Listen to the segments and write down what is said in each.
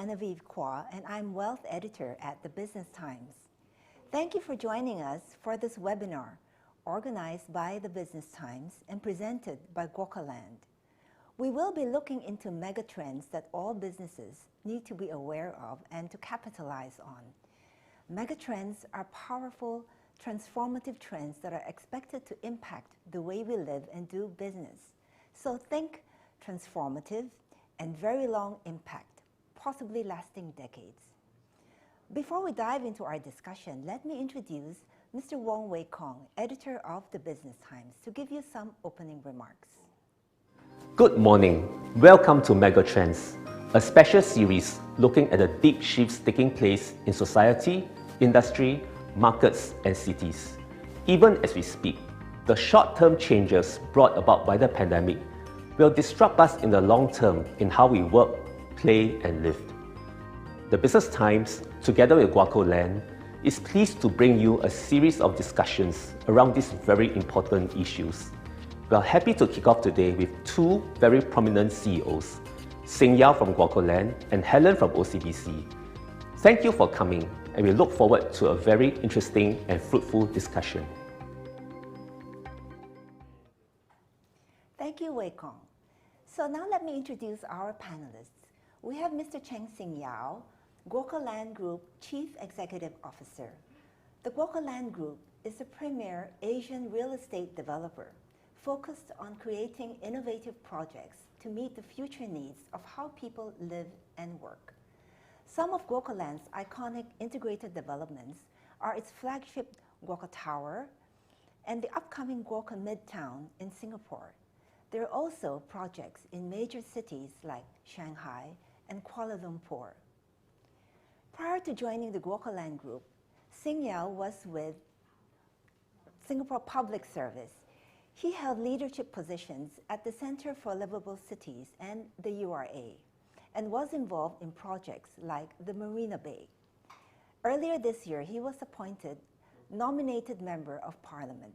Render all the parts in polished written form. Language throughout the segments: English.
Genevieve Kwa, and I'm Wealth Editor at the Business Times. Thank you for joining us for this webinar, organized by the Business Times and presented by GuocoLand. We will be looking into megatrends that all businesses need to be aware of and to capitalize on. Megatrends are powerful, transformative trends that are expected to impact the way we live and do business. So think transformative and very long impact, possibly lasting decades. Before we dive into our discussion, let me introduce Mr. Wong editor of the Business Times, to give you some opening remarks. Good morning. Welcome to MegaTrends, a special series looking at the deep shifts taking place in society, industry, markets, and cities. Even as we speak, the short-term changes brought about by the pandemic will disrupt us in the long term in how we work, play, and live. The Business Times, together with GuocoLand, is pleased to bring you a series of discussions around these very important issues. We are happy to kick off today with two very prominent CEOs, Hsing Yao from GuocoLand and Helen from OCBC. Thank you for coming, and we look forward to a very interesting and fruitful discussion. Thank you, Wei Kong. So now let me introduce our panelists. We have Mr. Cheng Hsing Yao, GuocoLand Group Chief Executive Officer. The GuocoLand Group is a premier Asian real estate developer focused on creating innovative projects to meet the future needs of how people live and work. Some of GuocoLand's iconic integrated developments are its flagship Guoco Tower and the upcoming Guoco Midtown in Singapore. There are also projects in major cities like Shanghai and Kuala Lumpur. Prior to joining the GuocoLand Group, Hsing Yao was with Singapore Public Service. He held leadership positions at the Center for Livable Cities and the URA, and was involved in projects like the Marina Bay. Earlier this year, he was appointed nominated Member of Parliament.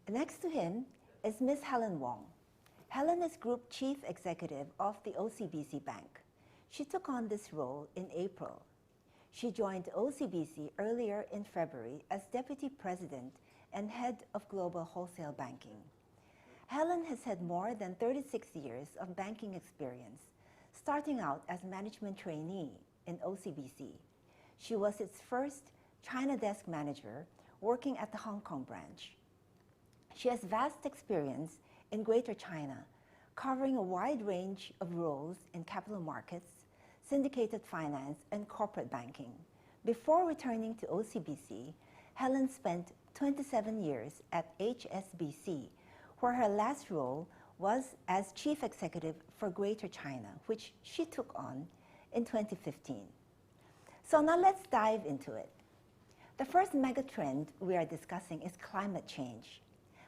Next to him is Ms. Helen Wong. Helen is Group Chief Executive of the OCBC Bank. She took on this role in April. She joined OCBC earlier in February as Deputy President and Head of Global Wholesale Banking. Helen has had more than 36 years of banking experience, starting out as management trainee in OCBC. She was its first China desk manager working at the Hong Kong branch. She has vast experience in Greater China, covering a wide range of roles in capital markets, syndicated finance, and corporate banking. Before returning to OCBC, Helen spent 27 years at HSBC, where her last role was as Chief Executive for Greater China, which she took on in 2015. So now let's dive into it. The first megatrend we are discussing is climate change.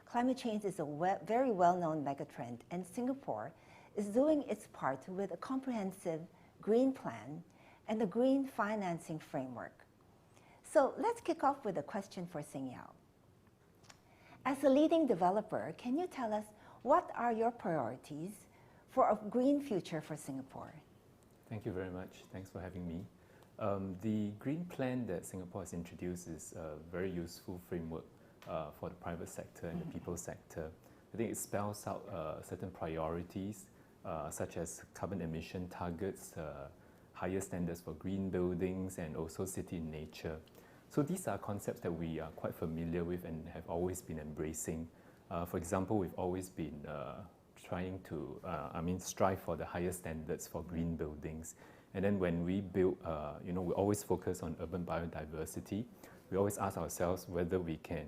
Climate change is a very well-known megatrend, and Singapore is doing its part with a comprehensive green plan and a green financing framework. So let's kick off with a question for Hsing Yao. As a leading developer, can you tell us what are your priorities for a green future for Singapore? Thank you very much. Thanks for having me. The green plan that Singapore has introduced is a very useful framework for the private sector and the people sector. I think it spells out certain priorities such as carbon emission targets, higher standards for green buildings, and also city in nature. So these are concepts that we are quite familiar with and have always been embracing. For example, we've always been trying to, strive for the higher standards for green buildings. And then when we build, we always focus on urban biodiversity. We always ask ourselves whether we can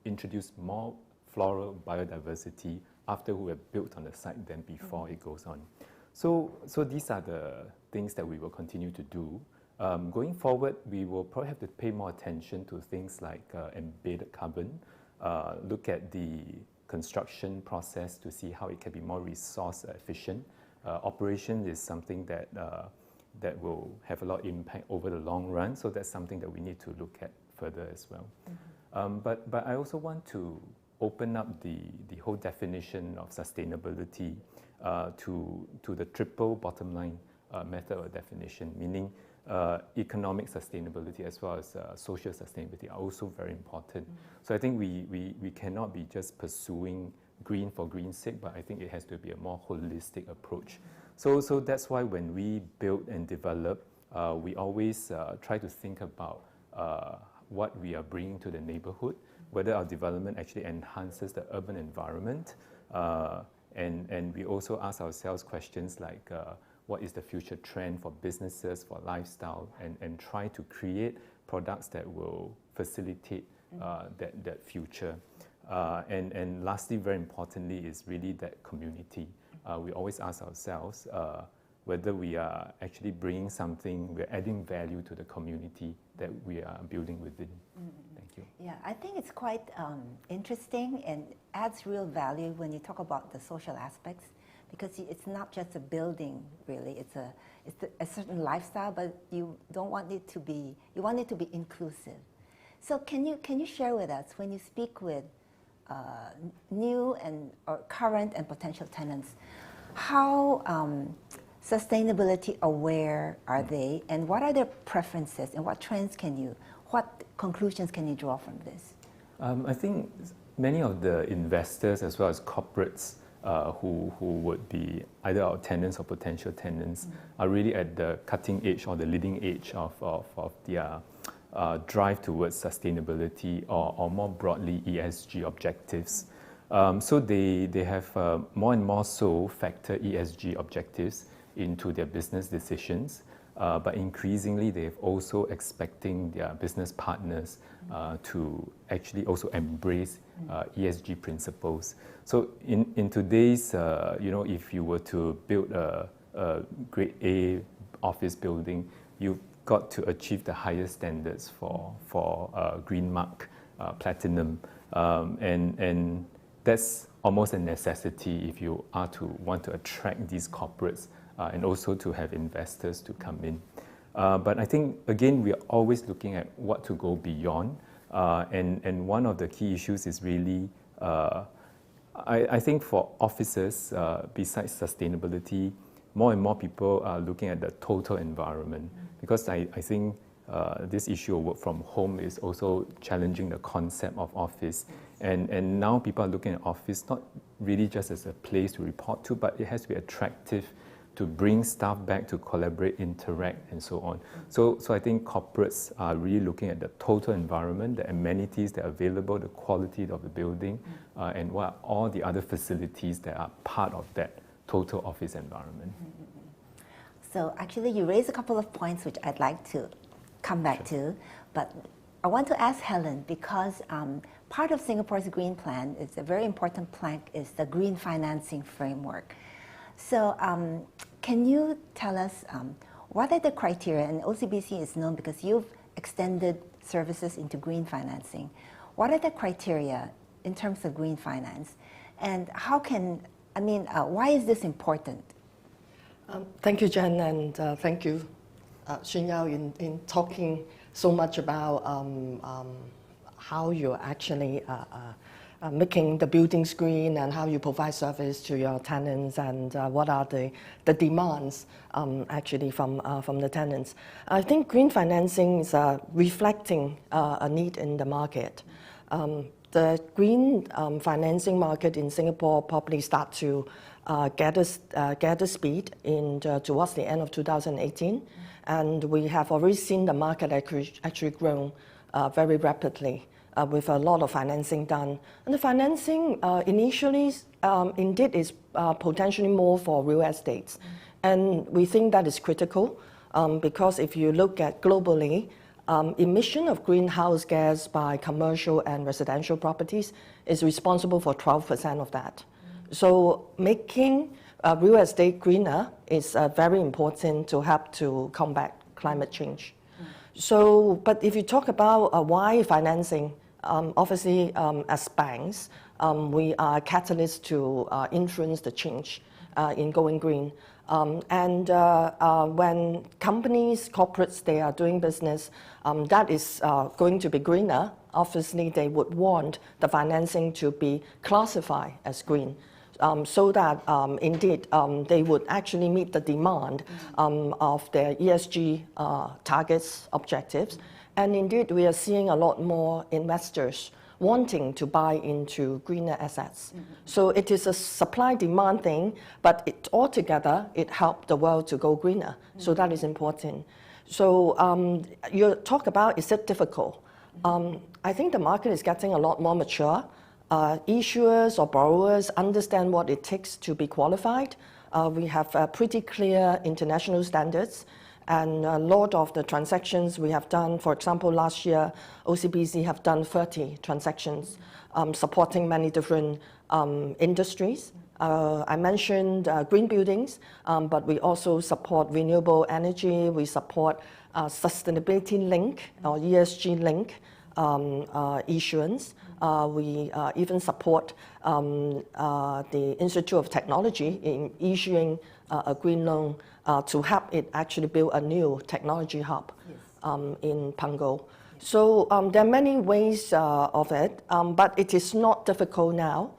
introduce more floral biodiversity after we have built on the site than before it goes on. So these are the things that we will continue to do. Going forward, we will probably have to pay more attention to things like embedded carbon, look at the construction process to see how it can be more resource efficient. Operation is something that will have a lot of impact over the long run, so that's something that we need to look at further as well. But I also want to open up the whole definition of sustainability to the triple bottom line. method or definition, meaning economic sustainability as well as social sustainability are also very important. So I think we cannot be just pursuing green for green's sake, but I think it has to be a more holistic approach. So that's why when we build and develop, we always try to think about what we are bringing to the neighborhood, whether our development actually enhances the urban environment, and we also ask ourselves questions like, what is the future trend for businesses, for lifestyle, and try to create products that will facilitate that future. And lastly, very importantly, is really that community. We always ask ourselves whether we are actually bringing something, we're adding value to the community that we are building within. Thank you. Yeah, I think it's quite interesting and adds real value when you talk about the social aspects, because it's not just a building, really. It's a certain lifestyle, but you want it to be inclusive. So can you share with us, when you speak with new or current and potential tenants, how sustainability aware are they, and what are their preferences, and what conclusions can you draw from this? I think many of the investors as well as corporates who would be either our tenants or potential tenants are really at the cutting edge or the leading edge of their drive towards sustainability or more broadly ESG objectives. So they have more and more so factor ESG objectives into their business decisions, but increasingly they're also expecting their business partners to actually also embrace ESG principles. So in today's, if you were to build a grade A office building, you've got to achieve the highest standards for Green Mark, Platinum, and that's almost a necessity if you are to want to attract these corporates and also to have investors to come in. But I think, again, we are always looking at what to go beyond. And one of the key issues is really, I think for offices, besides sustainability, more and more people are looking at the total environment, because I think this issue of work from home is also challenging the concept of office. And now people are looking at office not really just as a place to report to, but it has to be attractive to bring staff back to collaborate, interact, and so on. So I think corporates are really looking at the total environment, the amenities that are available, the quality of the building, and what are all the other facilities that are part of that total office environment. So actually you raised a couple of points which I'd like to come back to, but I want to ask Helen, because part of Singapore's green plan is a very important plank, is the green financing framework. So can you tell us what are the criteria, and OCBC is known because you've extended services into green financing. What are the criteria in terms of green finance, and why is this important? Thank you, Jen, and thank you, Hsing Yao, in talking so much about how you're actually making the buildings green and how you provide service to your tenants, and what are the demands actually from the tenants. I think green financing is reflecting a need in the market. The green financing market in Singapore probably start to gather speed towards the end of 2018, and we have already seen the market actually grow very rapidly with a lot of financing done. And the financing initially indeed is potentially more for real estates, and we think that is critical because if you look at globally, emission of greenhouse gas by commercial and residential properties is responsible for 12% of that. So making real estate greener is very important to help to combat climate change. So, but if you talk about why financing, obviously as banks, we are catalysts to influence the change in going green. When companies, corporates, they are doing business that is going to be greener, obviously they would want the financing to be classified as green. so that indeed they would actually meet the demand of their ESG targets, objectives. And indeed, we are seeing a lot more investors wanting to buy into greener assets. So it is a supply-demand thing, but altogether, it helped the world to go greener. So that is important. So you talk about, is it difficult? I think the market is getting a lot more mature. Issuers or borrowers understand what it takes to be qualified. We have pretty clear international standards. And a lot of the transactions we have done, for example, last year, OCBC have done 30 transactions supporting many different industries. I mentioned green buildings, but we also support renewable energy. We support sustainability link or ESG link issuance. We even support the Institute of Technology in issuing a green loan to help it actually build a new technology hub in Pango. So there are many ways of it, but it is not difficult now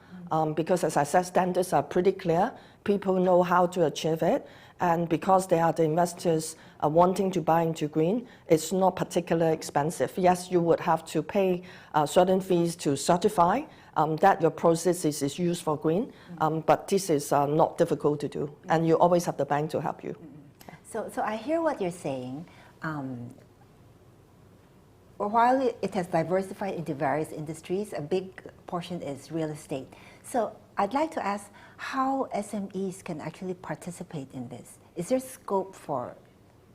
because, as I said, standards are pretty clear. People know how to achieve it. And because they are the investors wanting to buy into green, it's not particularly expensive. Yes, you would have to pay certain fees to certify that your process is used for green, but this is not difficult to do. And you always have the bank to help you. So I hear what you're saying. While it has diversified into various industries, a big portion is real estate. So I'd like to ask how SMEs can actually participate in this. Is there scope for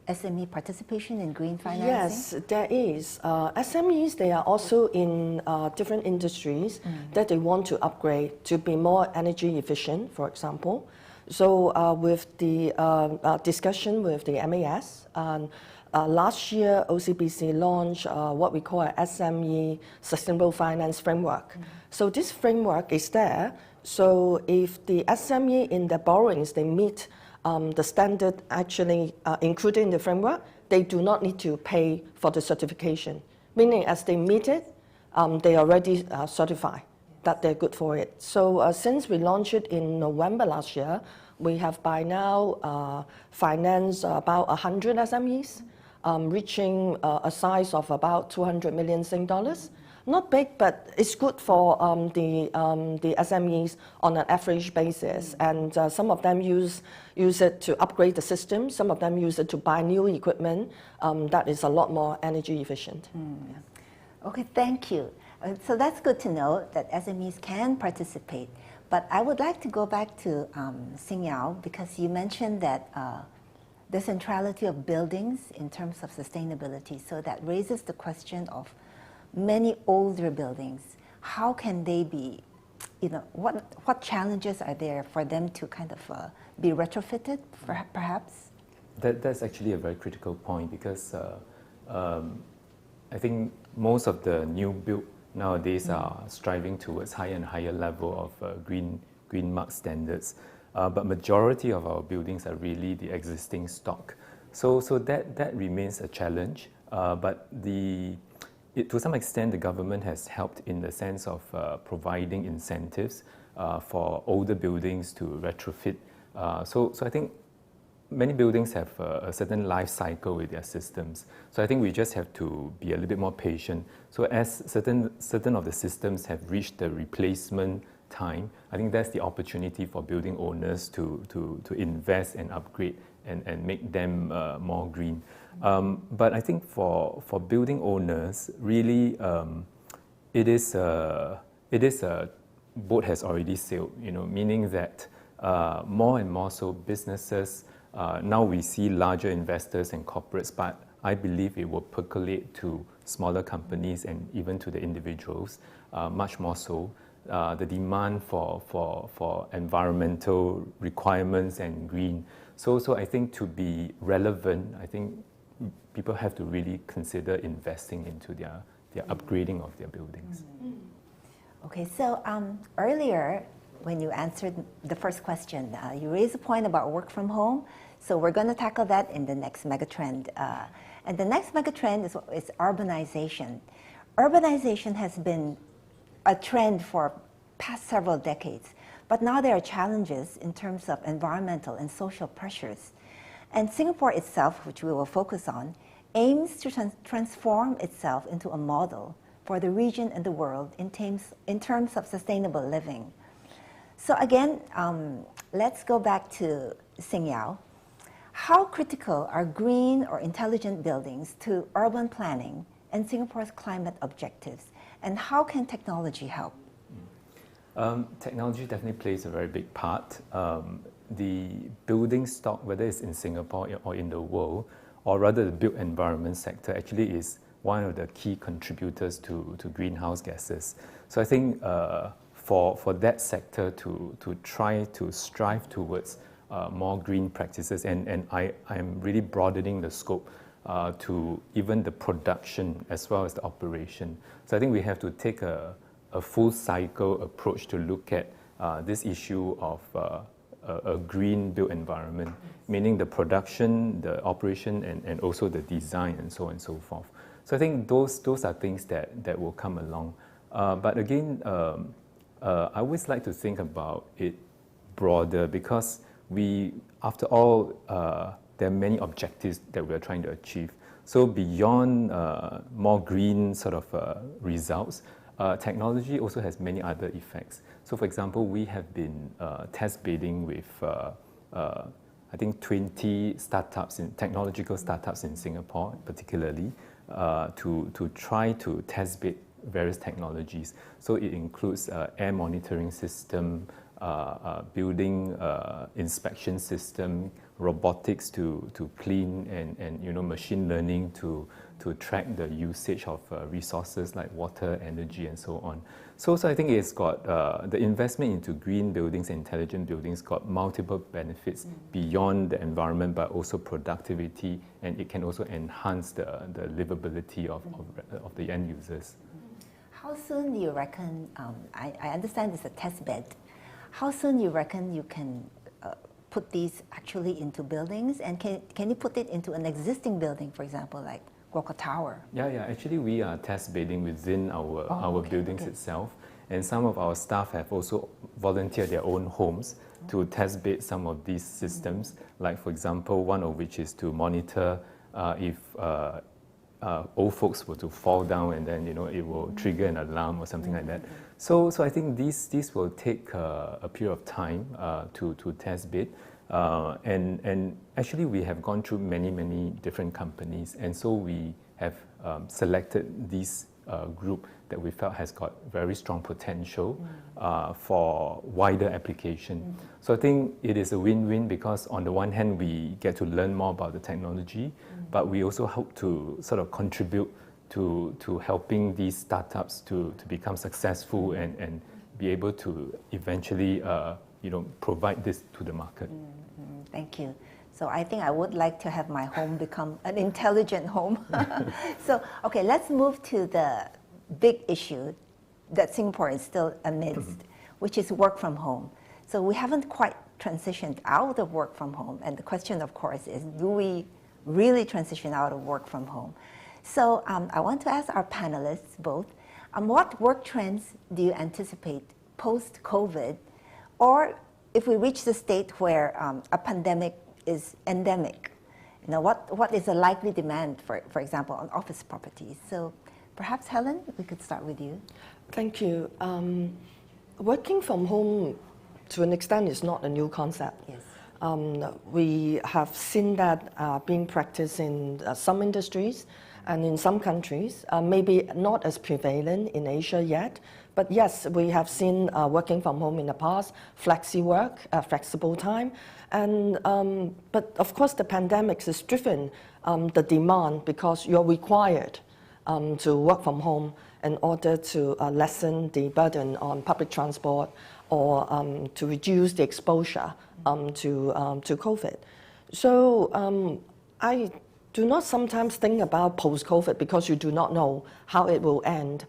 SME participation in green financing? Yes, there is. SMEs, they are also in different industries that they want to upgrade to be more energy efficient, for example. So with the discussion with the MAS, last year OCBC launched what we call an SME Sustainable Finance Framework. So this framework is there. So if the SME in their borrowings, they meet the standard actually included in the framework, they do not need to pay for the certification. Meaning as they meet it, they already certify that they're good for it. So since we launched it in November last year, we have by now financed about 100 SMEs, reaching a size of about 200 million Sing dollars. Not big, but it's good for the SMEs on an average basis. And some of them use it to upgrade the system. Some of them use it to buy new equipment that is a lot more energy efficient. Okay, thank you. So that's good to know that SMEs can participate. But I would like to go back to Hsing Yao, because you mentioned that the centrality of buildings in terms of sustainability. So that raises the question of many older buildings. How can they be, what challenges are there for them to kind of be retrofitted, perhaps? That's actually a very critical point, because I think most of the new build nowadays are striving towards higher and higher level of green mark standards. But majority of our buildings are really the existing stock. So that remains a challenge. But to some extent, the government has helped in the sense of providing incentives for older buildings to retrofit. So I think many buildings have a certain life cycle with their systems. So I think we just have to be a little bit more patient. So as certain of the systems have reached the replacement time, I think that's the opportunity for building owners to invest and upgrade and make them more green. But I think for building owners, really, it is a boat has already sailed. Meaning that more and more so businesses. Now we see larger investors and corporates, but I believe it will percolate to smaller companies and even to the individuals, much more so. The demand for environmental requirements and green. So I think to be relevant, I think people have to really consider investing into their upgrading of their buildings. Okay, so earlier when you answered the first question, you raised a point about work from home. So we're going to tackle that in the next megatrend. And the next megatrend is urbanization. Urbanization has been a trend for past several decades, But now there are challenges in terms of environmental and social pressures. And Singapore itself, which we will focus on, aims to transform itself into a model for the region and the world in terms of sustainable living. So again, let's go back to Hsing Yao. How critical are green or intelligent buildings to urban planning and Singapore's climate objectives? And how can technology help? Technology definitely plays a very big part. The building stock, whether it's in Singapore or in the world, or rather the built environment sector, actually is one of the key contributors to greenhouse gases. So I think for that sector to try to strive towards more green practices, and I am really broadening the scope to even the production as well as the operation. So I think we have to take a full cycle approach to look at this issue of a green built environment, meaning the production, the operation, and also the design, and so on and so forth. So I think those are things that will come along. But again, I always like to think about it broader, because after all, there are many objectives that we are trying to achieve. So beyond more green sort of results, technology also has many other effects. So for example, we have been test bidding with I think 20 startups, technological startups in Singapore particularly, to try to test bid various technologies. So it includes air monitoring system, building inspection system, robotics to clean, and machine learning to track the usage of resources like water, energy, and so on. So I think it's got the investment into green buildings, intelligent buildings, got multiple benefits beyond the environment, but also productivity, and it can also enhance the livability of the end users. How soon do you reckon, I understand it's a test bed, how soon you reckon you can put these actually into buildings, and can you put it into an existing building, for example, like Guoco Tower? Yeah. Actually, we are test bidding within our buildings itself, and some of our staff have also volunteered their own homes to test bid some of these systems. Like for example, one of which is to monitor if old folks were to fall down, and then it will trigger an alarm or something like that. So I think these will take a period of time to test bid. And actually we have gone through many different companies, and so we have selected this group that we felt has got very strong potential for wider application. So I think it is a win-win, because on the one hand we get to learn more about the technology, but we also hope to sort of contribute to helping these startups to become successful and be able to eventually provide this to the market. Thank you. So I think I would like to have my home become an intelligent home. So, okay, let's move to the big issue that Singapore is still amidst, which is work from home. So we haven't quite transitioned out of work from home. And the question, of course, is do we really transition out of work from home? So I want to ask our panelists both, what work trends do you anticipate post-COVID, or if we reach the state where a pandemic is endemic? What is the likely demand, for example, on office properties? So perhaps, Helen, we could start with you. Thank you. Working from home, to an extent, is not a new concept. Yes. We have seen that being practiced in some industries and in some countries, maybe not as prevalent in Asia yet, but yes, we have seen working from home in the past, flexi work, flexible time, and but of course the pandemic has driven the demand, because you're required to work from home in order to lessen the burden on public transport, or to reduce the exposure to COVID. So I do not sometimes think about post-COVID, because you do not know how it will end.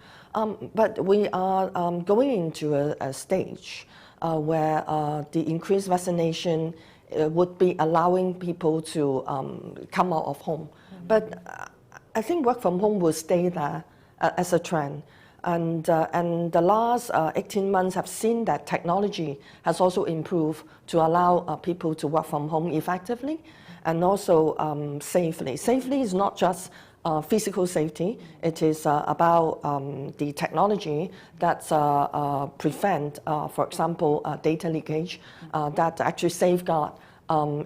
But we are going into a stage where the increased vaccination would be allowing people to come out of home. But I think work from home will stay there as a trend. And the last 18 months have seen that technology has also improved to allow people to work from home effectively and also safely. Safely is not just physical safety, it is about the technology that prevent, for example, data leakage, that actually safeguard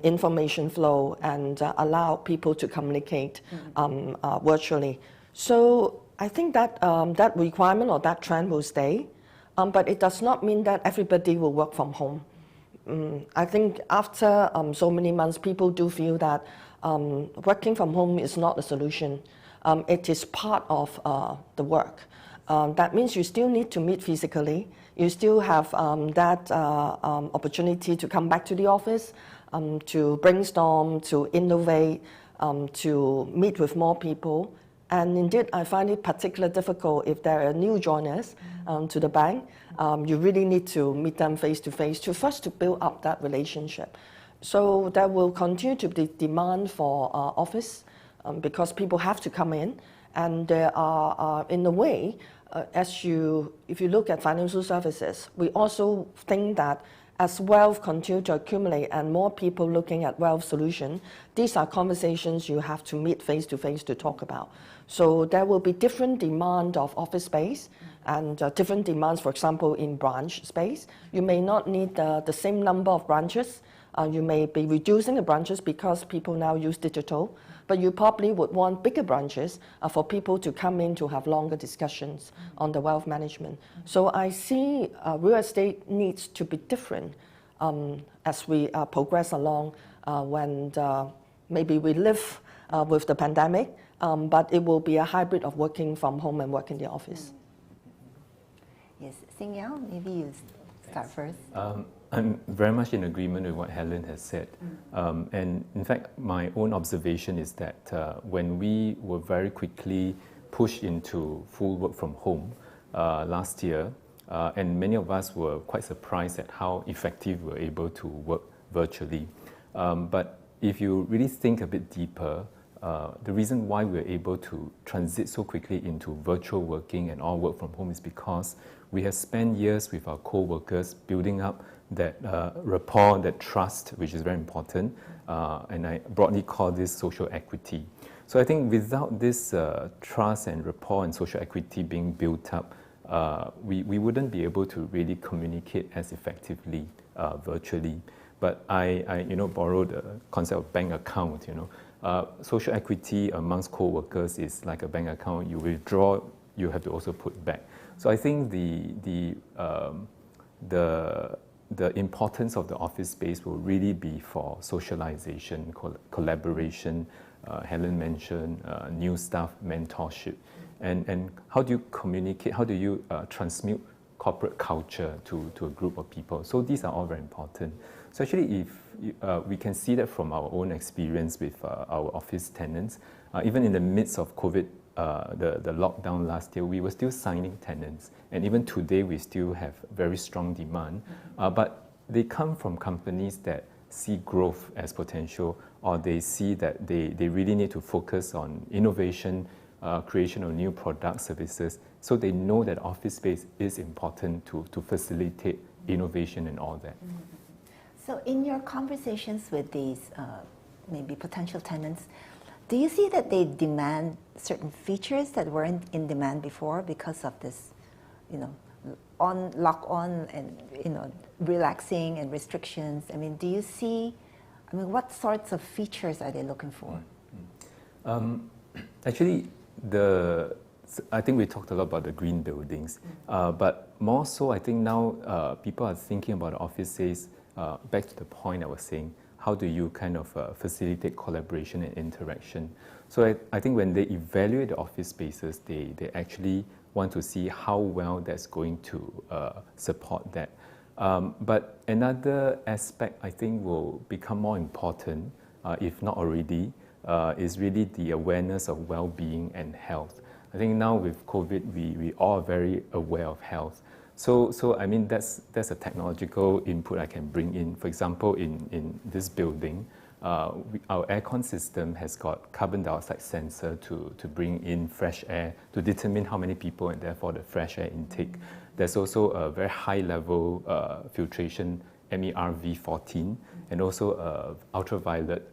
information flow and allow people to communicate virtually. So I think that that requirement or that trend will stay, but it does not mean that everybody will work from home. I think after so many months, people do feel that working from home is not a solution. It is part of the work. That means you still need to meet physically. You still have that opportunity to come back to the office, to brainstorm, to innovate, to meet with more people. And indeed, I find it particularly difficult if there are new joiners to the bank. You really need to meet them face to face to first to build up that relationship. So there will continue to be demand for office because people have to come in. And there are, in a way, if you look at financial services, we also think that as wealth continues to accumulate and more people looking at wealth solution, these are conversations you have to meet face to face to talk about. So there will be different demand of office space and different demands, for example, in branch space. You may not need the same number of branches. You may be reducing the branches because people now use digital, but you probably would want bigger branches for people to come in to have longer discussions on the wealth management. So I see real estate needs to be different as we progress along when maybe we live with the pandemic, but it will be a hybrid of working from home and work in the office. Yes, Hsing Yao, maybe you start first. I'm very much in agreement with what Helen has said. And in fact, my own observation is that when we were very quickly pushed into full work from home last year, and many of us were quite surprised at how effective we were able to work virtually. But if you really think a bit deeper, the reason why we were able to transit so quickly into virtual working and all work from home is because we have spent years with our co-workers building up that rapport, that trust, which is very important, and I broadly call this social equity. So I think without this trust and rapport and social equity being built up, we wouldn't be able to really communicate as effectively virtually. But I borrowed the concept of bank account. Social equity amongst co-workers is like a bank account. You withdraw, you have to also put back. So I think the importance of the office space will really be for socialization, collaboration. Helen mentioned new staff mentorship, and how do you communicate? How do you transmute corporate culture to a group of people? So these are all very important. So actually, if we can see that from our own experience with our office tenants, even in the midst of COVID, the lockdown last year, we were still signing tenants. And even today, we still have very strong demand. But they come from companies that see growth as potential, or they see that they really need to focus on innovation, creation of new products, services. So they know that office space is important to facilitate innovation and all that. So in your conversations with these maybe potential tenants, do you see that they demand certain features that weren't in demand before because of this, lock on and, relaxing and restrictions? I mean, do you see, what sorts of features are they looking for? Actually, I think we talked a lot about the green buildings, but more so, I think now people are thinking about office space, back to the point I was saying, how do you kind of facilitate collaboration and interaction? So I think when they evaluate the office spaces, they actually want to see how well that's going to support that. But another aspect I think will become more important, if not already, is really the awareness of well-being and health. I think now with COVID, we all are very aware of health. So I mean, that's a technological input I can bring in. For example, in this building, our aircon system has got carbon dioxide sensor to bring in fresh air, to determine how many people and therefore the fresh air intake. There's also a very high level filtration, MERV14, and also ultraviolet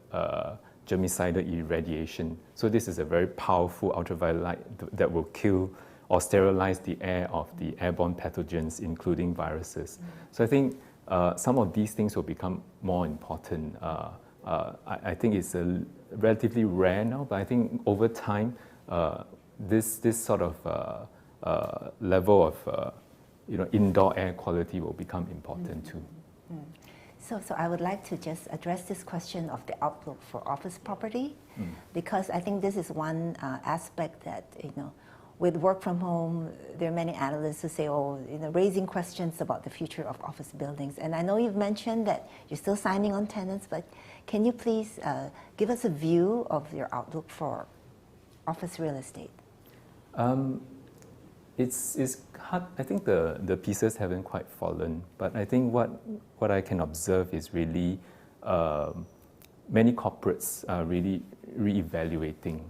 germicidal irradiation. So this is a very powerful ultraviolet light that will kill or sterilize the air of the airborne pathogens, including viruses. So I think some of these things will become more important. I think it's relatively rare now, but I think over time, this sort of level of indoor air quality will become important too. So I would like to just address this question of the outlook for office property, because I think this is one aspect that, with work from home, there are many analysts who say, raising questions about the future of office buildings. And I know you've mentioned that you're still signing on tenants, but can you please give us a view of your outlook for office real estate? It's hard. I think the pieces haven't quite fallen, but I think what I can observe is really many corporates are really reevaluating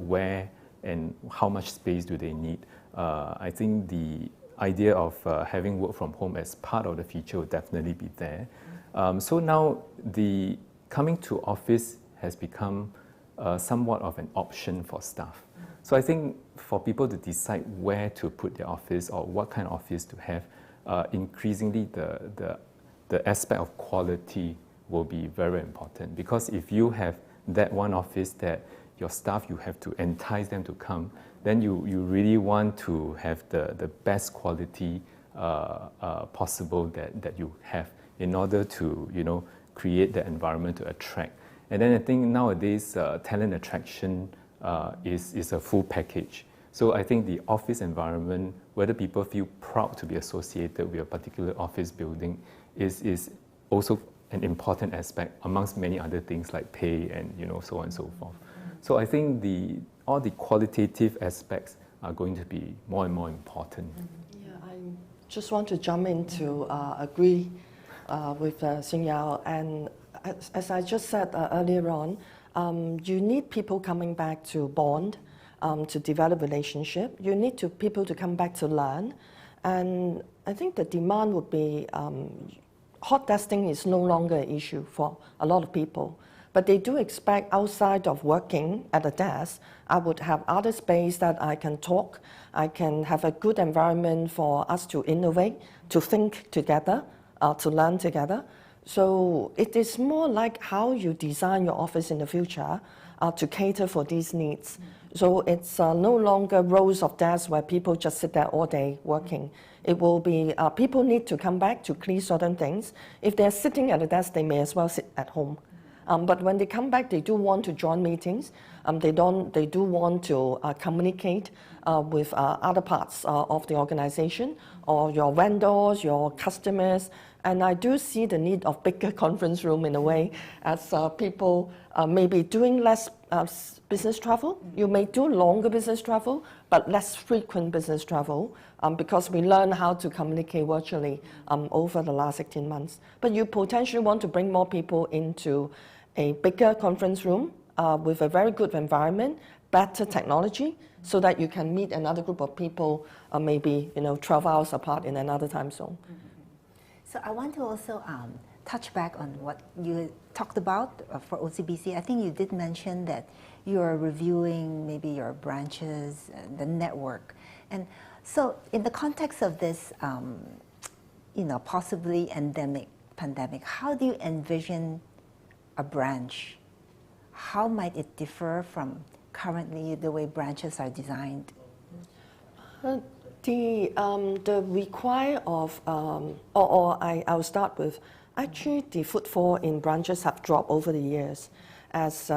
where and how much space do they need. I think the idea of having work from home as part of the future will definitely be there. So now the coming to office has become somewhat of an option for staff. So I think for people to decide where to put their office or what kind of office to have, increasingly the aspect of quality will be very important. Because if you have that one office that your staff, you have to entice them to come, then you really want to have the best quality possible that you have in order to create the environment to attract. And then I think nowadays talent attraction is a full package. So I think the office environment, whether people feel proud to be associated with a particular office building, is also an important aspect amongst many other things like pay and so on and so forth. So I think all the qualitative aspects are going to be more and more important. Yeah, I just want to jump in to agree with Hsing Yao. And as I just said earlier on, you need people coming back to bond, to develop relationship. You need people to come back to learn. And I think the demand would be, hot desking is no longer an issue for a lot of people. But they do expect outside of working at a desk, I would have other space that I can talk, I can have a good environment for us to innovate, to think together, to learn together. So it is more like how you design your office in the future to cater for these needs. So it's no longer rows of desks where people just sit there all day working. It will be people need to come back to clear certain things. If they're sitting at a desk, they may as well sit at home. But when they come back, they do want to join meetings. They do want to communicate with other parts of the organization or your vendors, your customers. And I do see the need of bigger conference room in a way, as people may be doing less business travel. You may do longer business travel, but less frequent business travel because we learn how to communicate virtually over the last 18 months. But you potentially want to bring more people into a bigger conference room with a very good environment, better technology, so that you can meet another group of people maybe 12 hours apart in another time zone. So I want to also touch back on what you talked about for OCBC. I think you did mention that you are reviewing maybe your branches, the network. And so in the context of this, possibly endemic pandemic, how do you envision a branch? How might it differ from currently the way branches are designed? The require of, I'll start with, actually the footfall in branches have dropped over the years as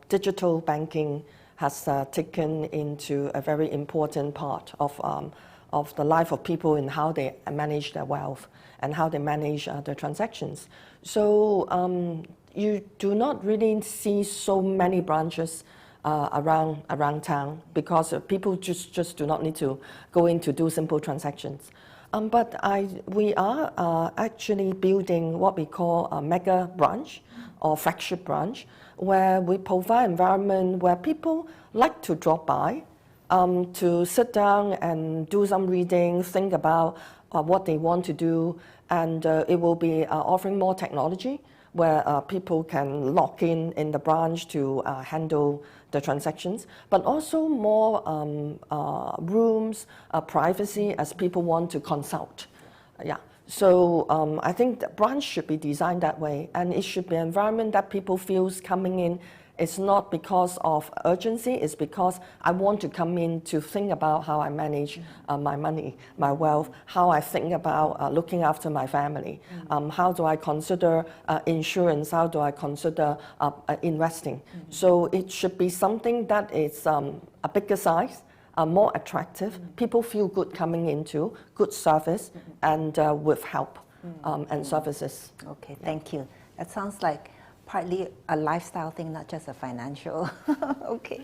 digital banking has taken into a very important part of the life of people in how they manage their wealth and how they manage their transactions. So you do not really see so many branches around town because people just do not need to go in to do simple transactions. But we are actually building what we call a mega branch or flagship branch, where we provide an environment where people like to drop by, to sit down and do some reading, think about what they want to do, and it will be offering more technology where people can log in the branch to handle the transactions, but also more rooms, privacy as people want to consult. Yeah. So I think the branch should be designed that way, and it should be an environment that people feel coming in. It's not because of urgency, it's because I want to come in to think about how I manage my money, my wealth, how I think about looking after my family, how do I consider insurance, how do I consider investing. So it should be something that is a bigger size, more attractive, people feel good coming into, good service, and with help and services. Okay, thank you. That sounds like partly a lifestyle thing, not just a financial. Okay,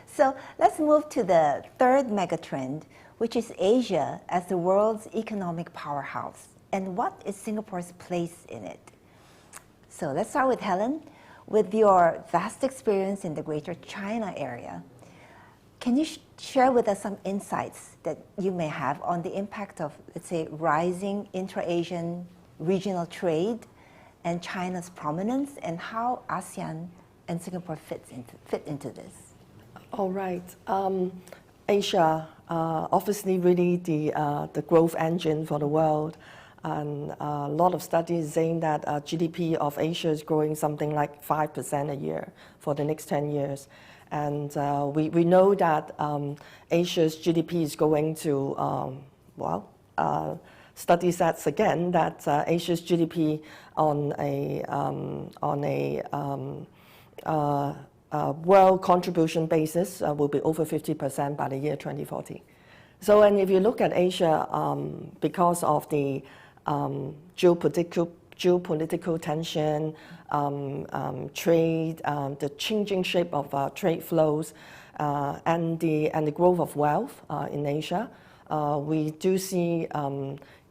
so let's move to the third megatrend, which is Asia as the world's economic powerhouse. And what is Singapore's place in it? So let's start with Helen. With your vast experience in the Greater China area, can you share with us some insights that you may have on the impact of, let's say, rising intra-Asian regional trade and China's prominence, and how ASEAN and Singapore fit into this? All right. Asia, obviously really the growth engine for the world. And a lot of studies saying that GDP of Asia is growing something like 5% a year for the next 10 years. And we know that Asia's GDP is going to, study sets again that Asia's GDP on a world contribution basis will be over 50% by the year 2040. So, and if you look at Asia, because of the geopolitical tension, trade, the changing shape of trade flows, and the growth of wealth in Asia, we do see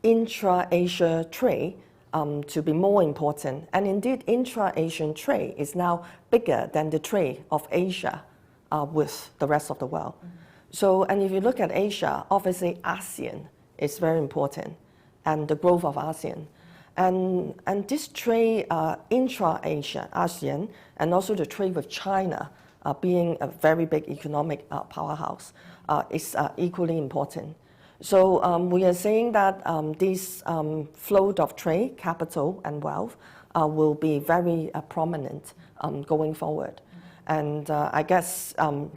intra-Asia trade to be more important. And indeed, intra-Asian trade is now bigger than the trade of Asia with the rest of the world. So, and if you look at Asia, obviously ASEAN is very important, and the growth of ASEAN. And this trade intra-Asia, ASEAN, and also the trade with China being a very big economic powerhouse is equally important. So we are saying that this flow of trade, capital, and wealth will be very prominent going forward. And I guess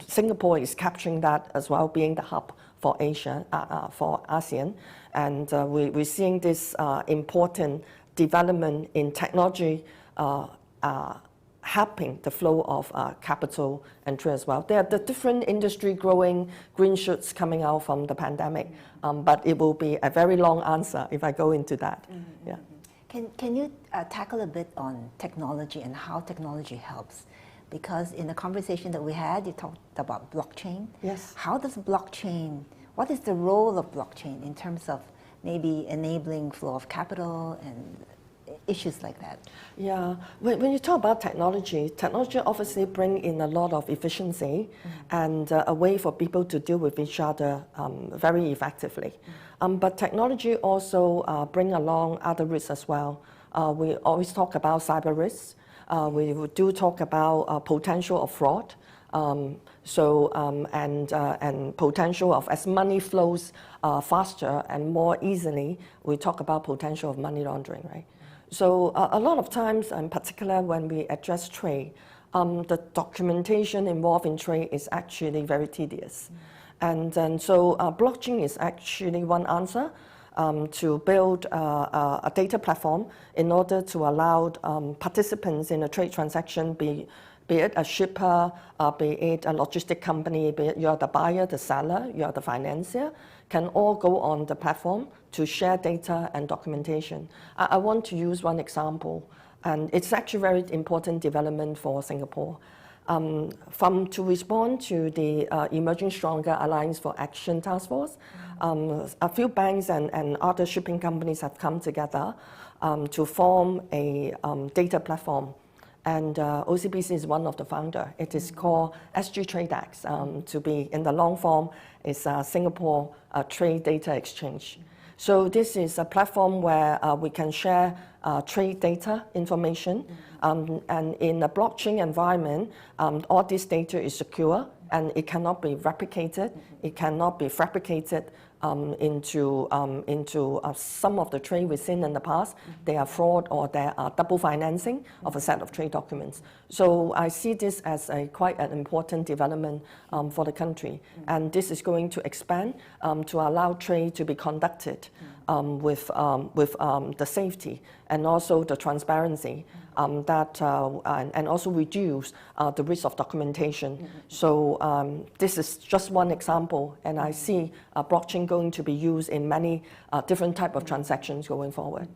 Singapore is capturing that as well, being the hub for Asia, for ASEAN. And we're seeing this important development in technology helping the flow of capital and trade as well. There are the different industry growing, green shoots coming out from the pandemic, but it will be a very long answer if I go into that. Yeah. Can you tackle a bit on technology and how technology helps? Because in the conversation that we had, you talked about blockchain. Yes. How does blockchain, what is the role of blockchain in terms of maybe enabling flow of capital and issues like that? Yeah, when you talk about technology obviously bring in a lot of efficiency and a way for people to deal with each other very effectively. But technology also bring along other risks as well. We always talk about cyber risks. We do talk about potential of fraud. And potential of, as money flows faster and more easily, we talk about potential of money laundering, right? So a lot of times, in particular when we address trade, the documentation involved in trade is actually very tedious. And so blockchain is actually one answer to build a data platform in order to allow participants in a trade transaction, be it a shipper, be it a logistic company, be it you're the buyer, the seller, you're the financier, can all go on the platform to share data and documentation. I want to use one example, and it's actually very important development for Singapore. to respond to the Emerging Stronger Alliance for Action Task Force, a few banks and other shipping companies have come together to form a data platform. And OCBC is one of the founders. It is called SG TradeX. To be in the long form, it's Singapore Trade Data Exchange. So this is a platform where we can share trade data information, and in a blockchain environment, all this data is secure and it cannot be replicated, it cannot be fabricated into some of the trade we've seen in the past. They are fraud or they are double financing of a set of trade documents. So I see this as quite an important development for the country. And this is going to expand to allow trade to be conducted with the safety and also the transparency and also reduce the risk of documentation. So this is just one example, and I see blockchain going to be used in many different type of transactions going forward.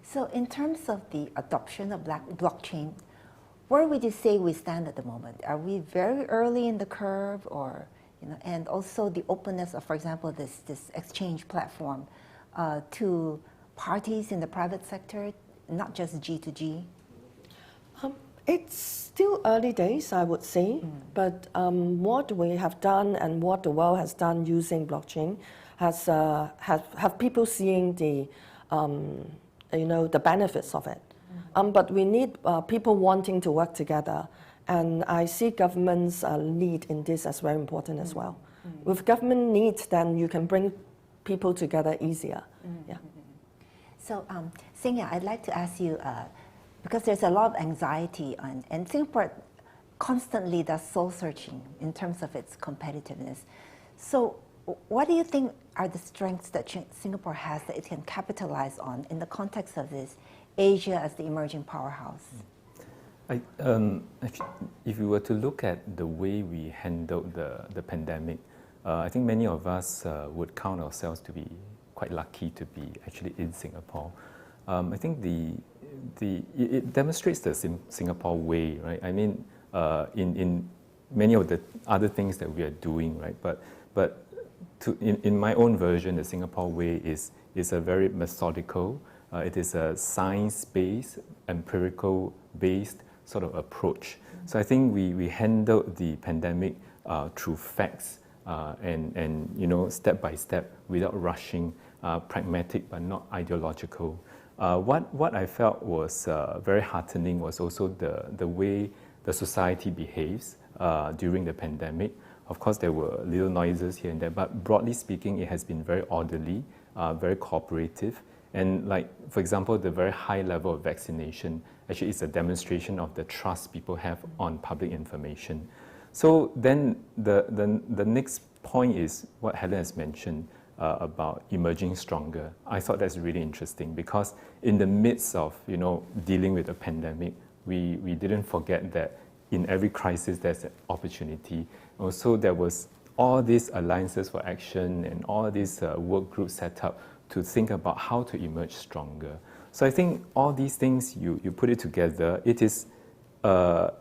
So in terms of the adoption of blockchain, where would you say we stand at the moment? Are we very early in the curve, or and also the openness of, for example, this exchange platform to parties in the private sector, not just G2G? It's still early days, I would say, but what we have done and what the world has done using blockchain has have people seeing the the benefits of it. But we need people wanting to work together, and I see government's lead in this as very important as well. With government needs, then you can bring people together easier. Yeah. So, Hsing Yao, I'd like to ask you, because there's a lot of anxiety, and Singapore constantly does soul searching in terms of its competitiveness. So, what do you think are the strengths that Singapore has that it can capitalize on in the context of this Asia as the emerging powerhouse? If you were to look at the way we handled the pandemic, I think many of us would count ourselves to be quite lucky to be actually in Singapore. I think it demonstrates the Singapore way, right? I mean, in many of the other things that we are doing, right? But in my own version, the Singapore way is a very methodical. It is a science-based, empirical-based sort of approach. So I think we handled the pandemic through facts and step by step without rushing, pragmatic but not ideological. What I felt was very heartening was also the way the society behaves during the pandemic. Of course, there were little noises here and there, but broadly speaking, it has been very orderly, very cooperative. And like, for example, the very high level of vaccination actually is a demonstration of the trust people have on public information. So then the next point is what Helen has mentioned about emerging stronger. I thought that's really interesting because in the midst of dealing with a pandemic, we didn't forget that in every crisis there's an opportunity. Also, there was all these alliances for action and all these work groups set up to think about how to emerge stronger. So I think all these things, you put it together, it is a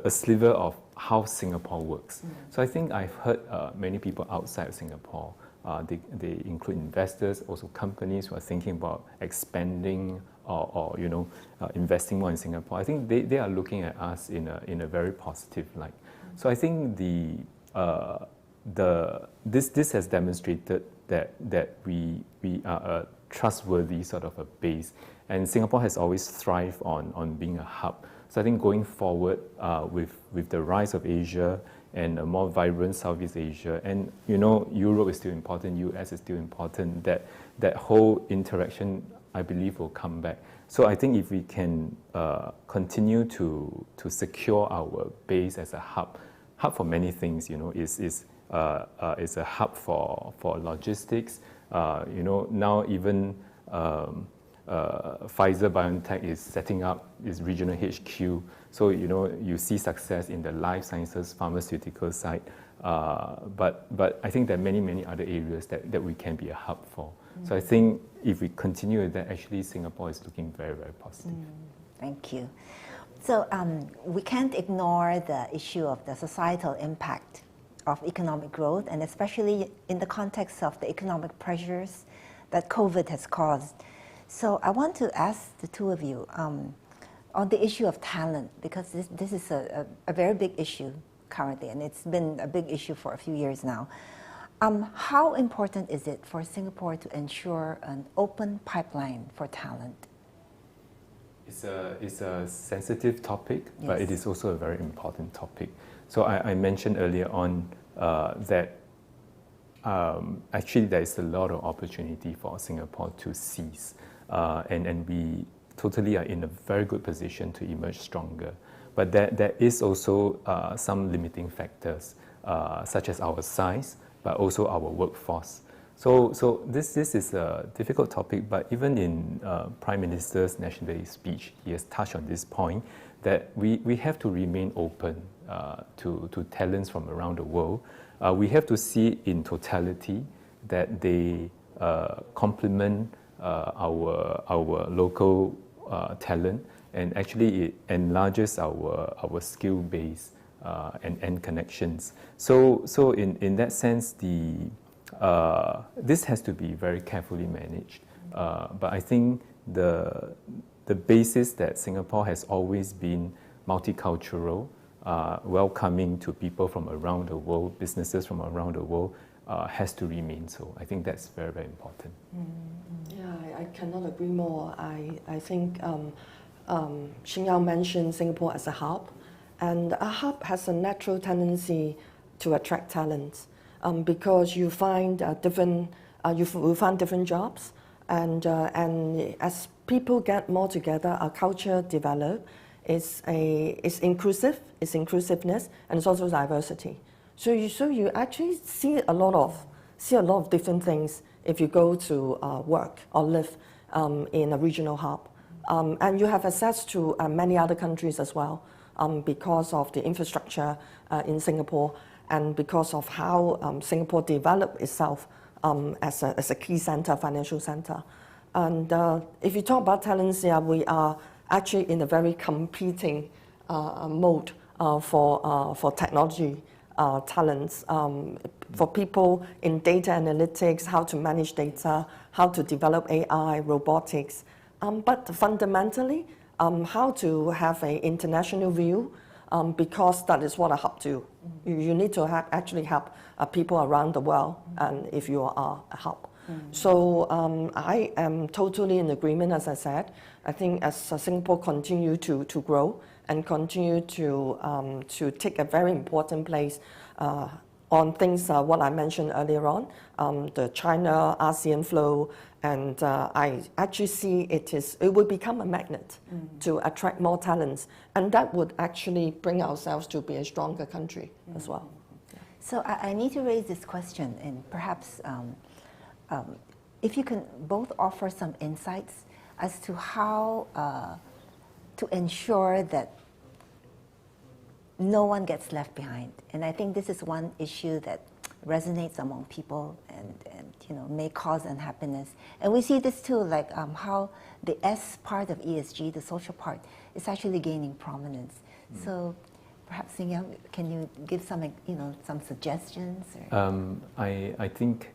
sliver of how Singapore works. So I think I've heard many people outside of Singapore, they include investors, also companies who are thinking about expanding or investing more in Singapore. I think they are looking at us in a very positive light. So I think this has demonstrated that we are a trustworthy sort of a base, and Singapore has always thrived on being a hub. So I think going forward with the rise of Asia and a more vibrant Southeast Asia, and Europe is still important, US is still important, that whole interaction I believe will come back. So I think if we can continue to secure our base as a hub for many things, is a hub for logistics. Now even Pfizer BioNTech is setting up its regional HQ. So you see success in the life sciences, pharmaceutical side. But I think there are many other areas that we can be a hub for. So I think if we continue with that, actually Singapore is looking very, very positive. Thank you. So we can't ignore the issue of the societal impact of economic growth, and especially in the context of the economic pressures that COVID has caused. So I want to ask the two of you on the issue of talent, because this is a very big issue currently, and it's been a big issue for a few years now. How important is it for Singapore to ensure an open pipeline for talent? It's a sensitive topic, Yes. but it is also a very important topic. So I mentioned earlier on that actually there is a lot of opportunity for Singapore to seize, and we totally are in a very good position to emerge stronger. But there is also some limiting factors, such as our size, but also our workforce. So this is a difficult topic, but even in Prime Minister's National Day speech, he has touched on this point, that we have to remain open to talents from around the world. We have to see in totality that they complement our local talent, and actually it enlarges our skill base and connections. So in that sense, this has to be very carefully managed. But I think the basis that Singapore has always been multicultural, welcoming to people from around the world, businesses from around the world, has to remain so. I think that's very, very important. Yeah, I cannot agree more. I think Hsing Yao mentioned Singapore as a hub, and a hub has a natural tendency to attract talents because you find you find different jobs, and as people get more together, our culture develop. It's inclusive, it's inclusiveness, and it's also diversity. So you actually see a lot of different things if you go to work or live in a regional hub, and you have access to many other countries as well because of the infrastructure in Singapore and because of how Singapore developed itself as a key center, financial center. And if you talk about talents, yeah, we are actually in a very competing mode for technology talents, for people in data analytics, how to manage data, how to develop AI, robotics, but fundamentally, how to have an international view, because that is what a hub do. You need to actually help people around the world, and if you are a hub. So I am totally in agreement, as I said. I think as Singapore continue to grow and continue to take a very important place on things, what I mentioned earlier on, the China ASEAN flow, and I actually see it will become a magnet to attract more talents, and that would actually bring ourselves to be a stronger country as well. So I need to raise this question, and perhaps if you can both offer some insights as to how to ensure that no one gets left behind. And I think this is one issue that resonates among people and may cause unhappiness. And we see this too, like how the S part of ESG, the social part, is actually gaining prominence. So perhaps, Hsing Yao, can you give some suggestions? Or? I think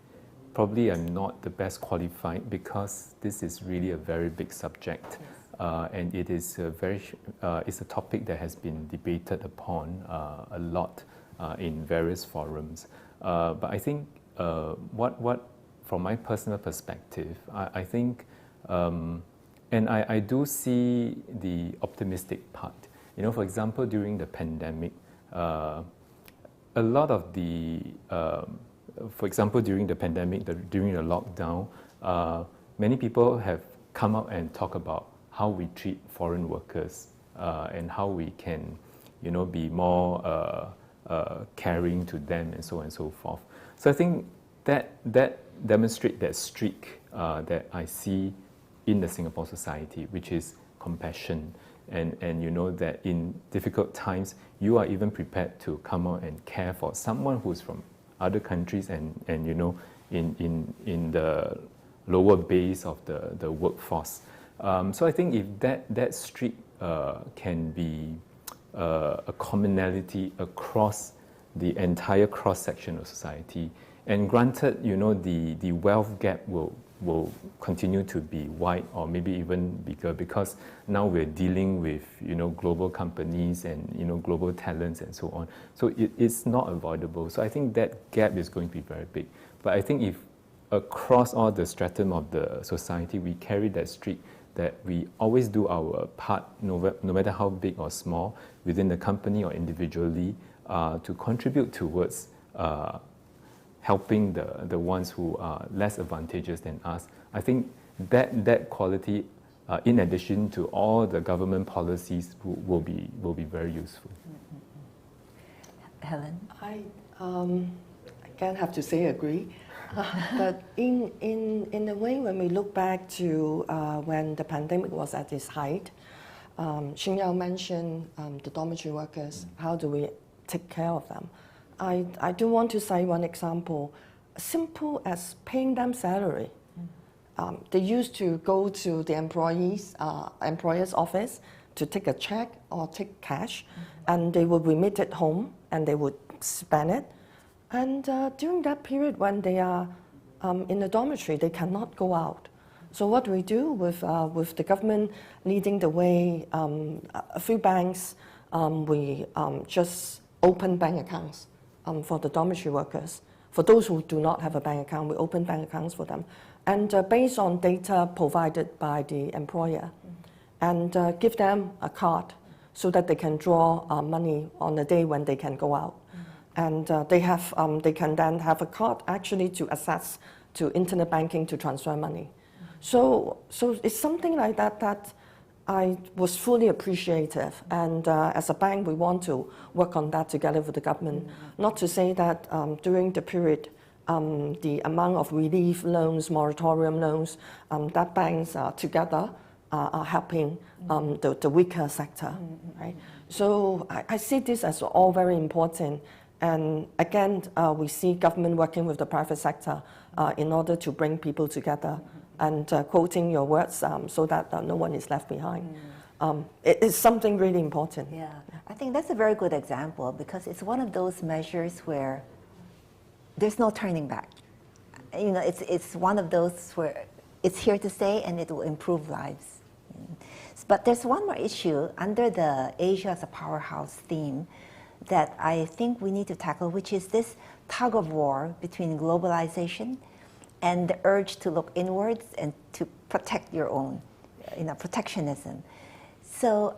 probably I'm not the best qualified because this is really a very big subject. Yes. And it is it's a topic that has been debated upon a lot in various forums. But I think what from my personal perspective, I think, and I do see the optimistic part. For example, during the pandemic, a lot of the, for example, during the pandemic, during the lockdown, many people have come out and talk about how we treat foreign workers and how we can, be more caring to them and so on and so forth. So I think that demonstrates that streak that I see in the Singapore society, which is compassion, and that in difficult times you are even prepared to come out and care for someone who's from other countries and in the lower base of the workforce. So I think if that streak can be a commonality across the entire cross-section of society. And granted, the wealth gap will continue to be wide or maybe even bigger, because now we're dealing with, global companies and, global talents and so on. So it's not avoidable. So I think that gap is going to be very big. But I think if across all the stratum of the society, we carry that streak, that we always do our part, no matter how big or small, within the company or individually, to contribute towards helping the ones who are less advantageous than us. I think that quality, in addition to all the government policies, will be very useful. Helen? I again have to say agree. But in a way, when we look back to when the pandemic was at its height, Hsing Yao mentioned the dormitory workers. How do we take care of them? I do want to say one example, simple as paying them salary. They used to go to the employer's office to take a check or take cash, and they would remit it home and they would spend it. And during that period when they are in the dormitory, they cannot go out. So what we do with the government leading the way, a few banks, we just open bank accounts for the dormitory workers. For those who do not have a bank account, we open bank accounts for them. And based on data provided by the employer, and give them a card so that they can draw money on the day when they can go out. And they can then have a card actually to access to internet banking to transfer money. So it's something like that I was fully appreciative. And as a bank, we want to work on that together with the government. Not to say that during the period, the amount of relief loans, moratorium loans, that banks together are helping the weaker sector, right? So I see this as all very important. And again, we see government working with the private sector in order to bring people together. And quoting your words, so that no one is left behind. It is something really important. Yeah, I think that's a very good example, because it's one of those measures where there's no turning back. It's one of those where it's here to stay and it will improve lives. But there's one more issue under the Asia as a powerhouse theme that I think we need to tackle, which is this tug of war between globalization and the urge to look inwards and to protect your own, protectionism. So,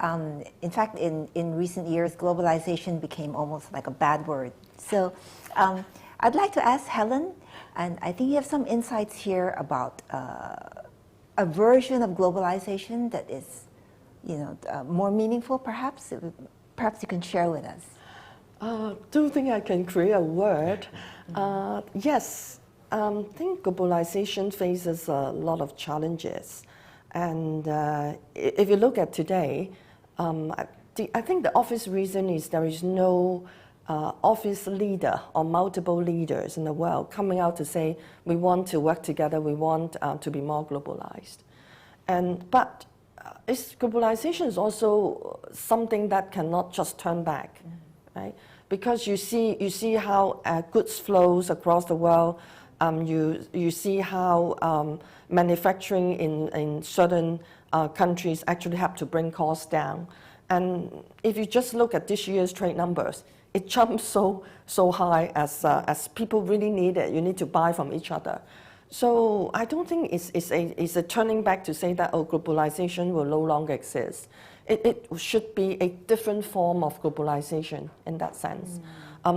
in fact, in recent years, globalization became almost like a bad word. So, I'd like to ask Helen, and I think you have some insights here about a version of globalization that is, more meangliful, perhaps. Perhaps you can share with us. Do you think I can create a word? Yes. I think globalization faces a lot of challenges. And if you look at today, I think the obvious reason is there is no office leader or multiple leaders in the world coming out to say, we want to work together, we want to be more globalized. But globalization is also something that cannot just turn back, right? Because you see how goods flows across the world. You see how manufacturing in certain countries actually have to bring costs down. And if you just look at this year's trade numbers, it jumps so high as people really need it. You need to buy from each other. So I don't think it's a turning back to say that, globalization will no longer exist. It should be a different form of globalization in that sense.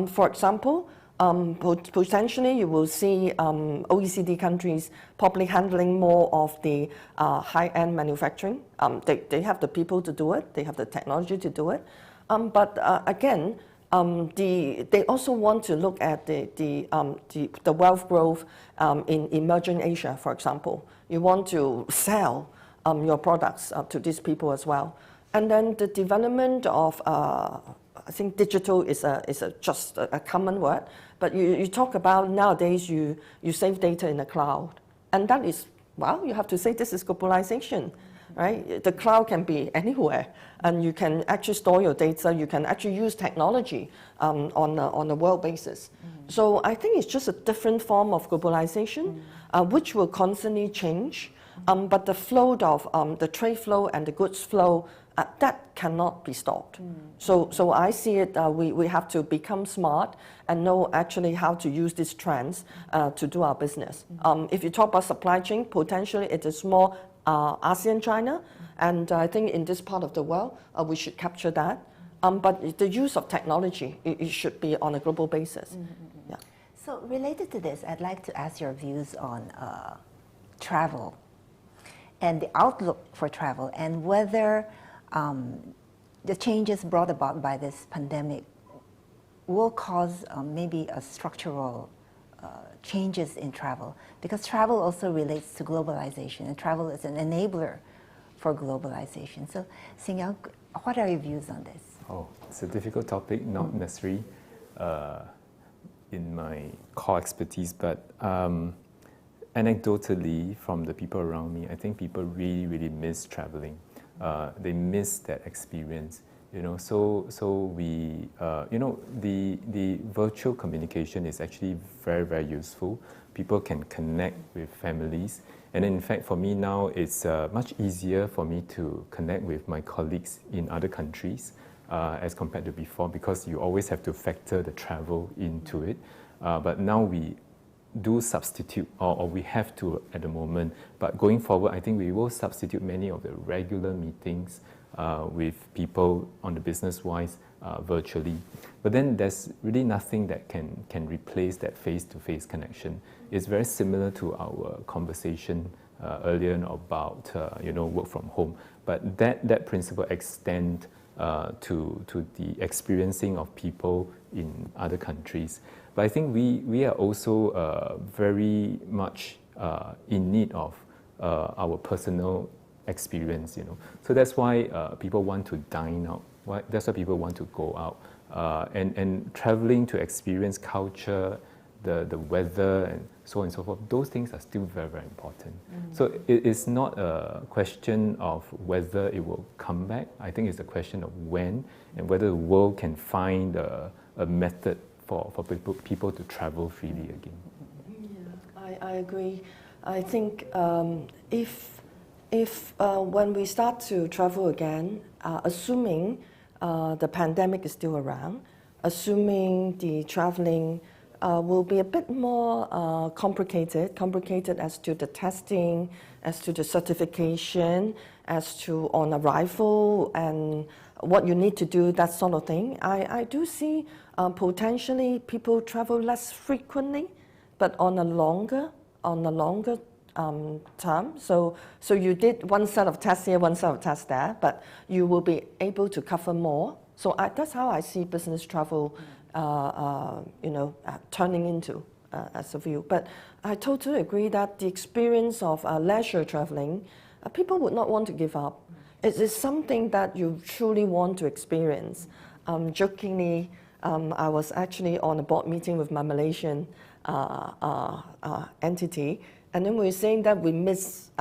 For example, potentially you will see OECD countries probably handling more of the high-end manufacturing. They have the people to do it, they have the technology to do it. But again, they also want to look at the wealth growth in emerging Asia, for example. You want to sell your products to these people as well. And then the development of, I think digital is just a common word, but you talk about nowadays you save data in the cloud. And that is, well, you have to say this is globalization. right? The cloud can be anywhere, and you can actually store your data. You can actually use technology on a world basis. So I think it's just a different form of globalization, which will constantly change. But the flow of the trade flow and the goods flow, that cannot be stopped. So I see it, we have to become smart and know actually how to use these trends to do our business. If you talk about supply chain, potentially it is more ASEAN China, and I think in this part of the world, we should capture that. But the use of technology, it should be on a global basis. Yeah. So related to this, I'd like to ask your views on travel and the outlook for travel, and whether the changes brought about by this pandemic will cause maybe a structural changes in travel, because travel also relates to globalization, and travel is an enabler for globalization. So, Hsing Yao, what are your views on this? Oh, it's a difficult topic, not necessarily in my core expertise, but anecdotally from the people around me, I think people really, really miss traveling. They miss that experience, you know. So we, you know, the virtual communication is actually very, very useful. People can connect with families, and in fact, for me now, it's much easier for me to connect with my colleagues in other countries as compared to before, because you always have to factor the travel into it. But now we do substitute, or we have to at the moment. But going forward, I think we will substitute many of the regular meetings with people on the business-wise virtually. But then there's really nothing that can replace that face-to-face connection. It's very similar to our conversation earlier about you know, work from home. But that principle extends to the experiencing of people in other countries. But I think we are also very much in need of our personal experience, you know. So that's why people want to dine out. That's why people want to go out. And traveling to experience culture, the weather, and so on and so forth, those things are still very, very important. So it is not a question of whether it will come back. I think it's a question of when, and whether the world can find a method for people to travel freely again. Yeah, I agree. I think if when we start to travel again, assuming the pandemic is still around, assuming the traveling will be a bit more complicated as to the testing, as to the certification, as to on arrival and what you need to do, that sort of thing. I do see potentially people travel less frequently, but on a longer term. So you did one set of tests here, one set of tests there, but you will be able to cover more. So that's how I see business travel, you know, turning into as a view. But I totally agree that the experience of leisure traveling, people would not want to give up. It is something that you truly want to experience. Jokingly, I was actually on a board meeting with my Malaysian entity, and then we were saying that we miss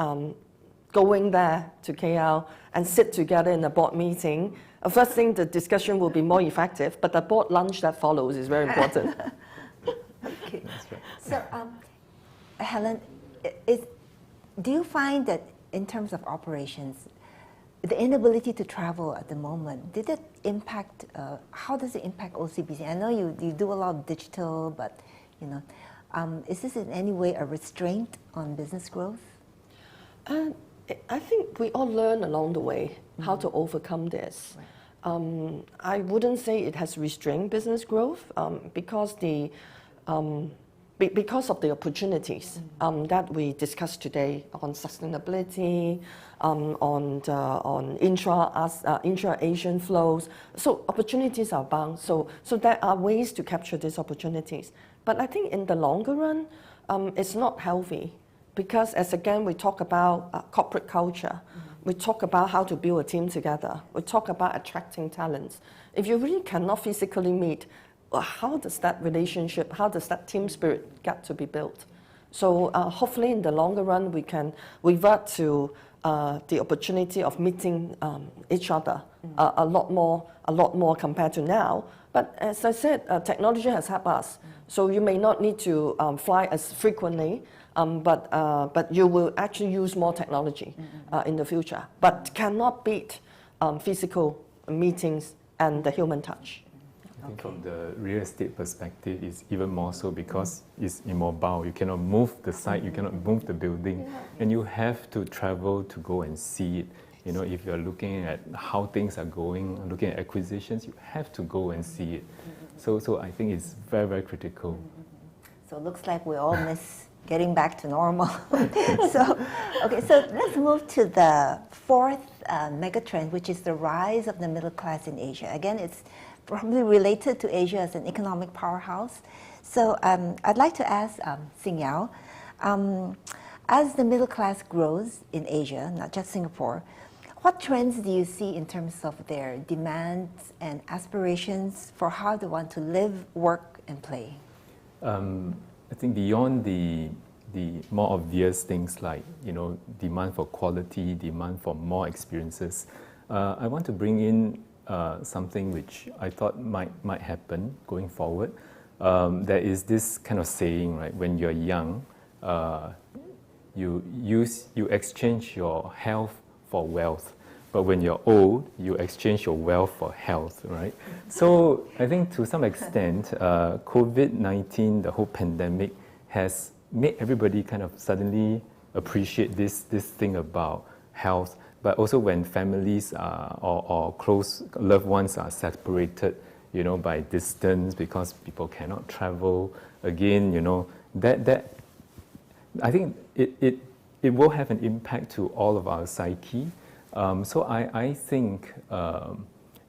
going there to KL and sit together in a board meeting. First thing, the discussion will be more effective, but the board lunch that follows is very important. Okay. So, Helen, do you find that in terms of operations, the inability to travel at the moment, did it impact, how does it impact OCBC? I know you do a lot of digital, but, you know, is this in any way a restraint on business growth? I think we all learn along the way how to overcome this. Right. I wouldn't say it has restrained business growth because of the opportunities that we discussed today on sustainability, on intra-Asian flows. So opportunities are bound. So there are ways to capture these opportunities. But I think in the longer run, it's not healthy, because as again we talk about corporate culture, we talk about how to build a team together, we talk about attracting talents. If you really cannot physically meet, how does that relationship, how does that team spirit get to be built? So hopefully in the longer run, we can revert to the opportunity of meeting each other a lot more compared to now. But as I said, technology has helped us. So you may not need to fly as frequently, but you will actually use more technology in the future. But cannot beat physical meetings and the human touch. I think from the real estate perspective, it's even more so because it's immobile. You cannot move the site, you cannot move the building, and you have to travel to go and see it. You know, if you're looking at how things are going, looking at acquisitions, you have to go and see it. So I think it's very, very critical. So it looks like we all miss getting back to normal. So let's move to the fourth megatrend, which is the rise of the middle class in Asia. Again, it's probably related to Asia as an economic powerhouse. So I'd like to ask Hsing Yao, as the middle class grows in Asia, not just Singapore, what trends do you see in terms of their demands and aspirations for how they want to live, work, and play? I think beyond the more obvious things like, you know, demand for quality, demand for more experiences, I want to bring in something which I thought might happen going forward. There is this kind of saying, right? When you're young, you exchange your health for wealth, but when you're old, you exchange your wealth for health, right? So I think to some extent, COVID-19, the whole pandemic, has made everybody kind of suddenly appreciate this thing about health. But also when families or close loved ones are separated, you know, by distance because people cannot travel again, you know, that I think it will have an impact to all of our psyche. So I think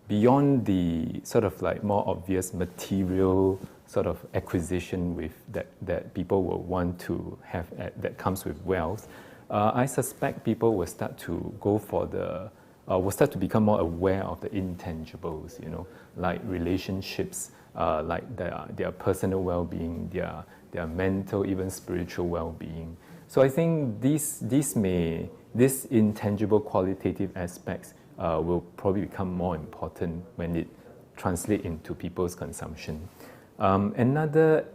beyond the sort of like more obvious material sort of acquisition with that people will want to have that comes with wealth, I suspect people will start to go for will start to become more aware of the intangibles, you know, like relationships, like their personal well-being, their mental, even spiritual well-being. So I think these intangible qualitative aspects will probably become more important when it translates into people's consumption. Another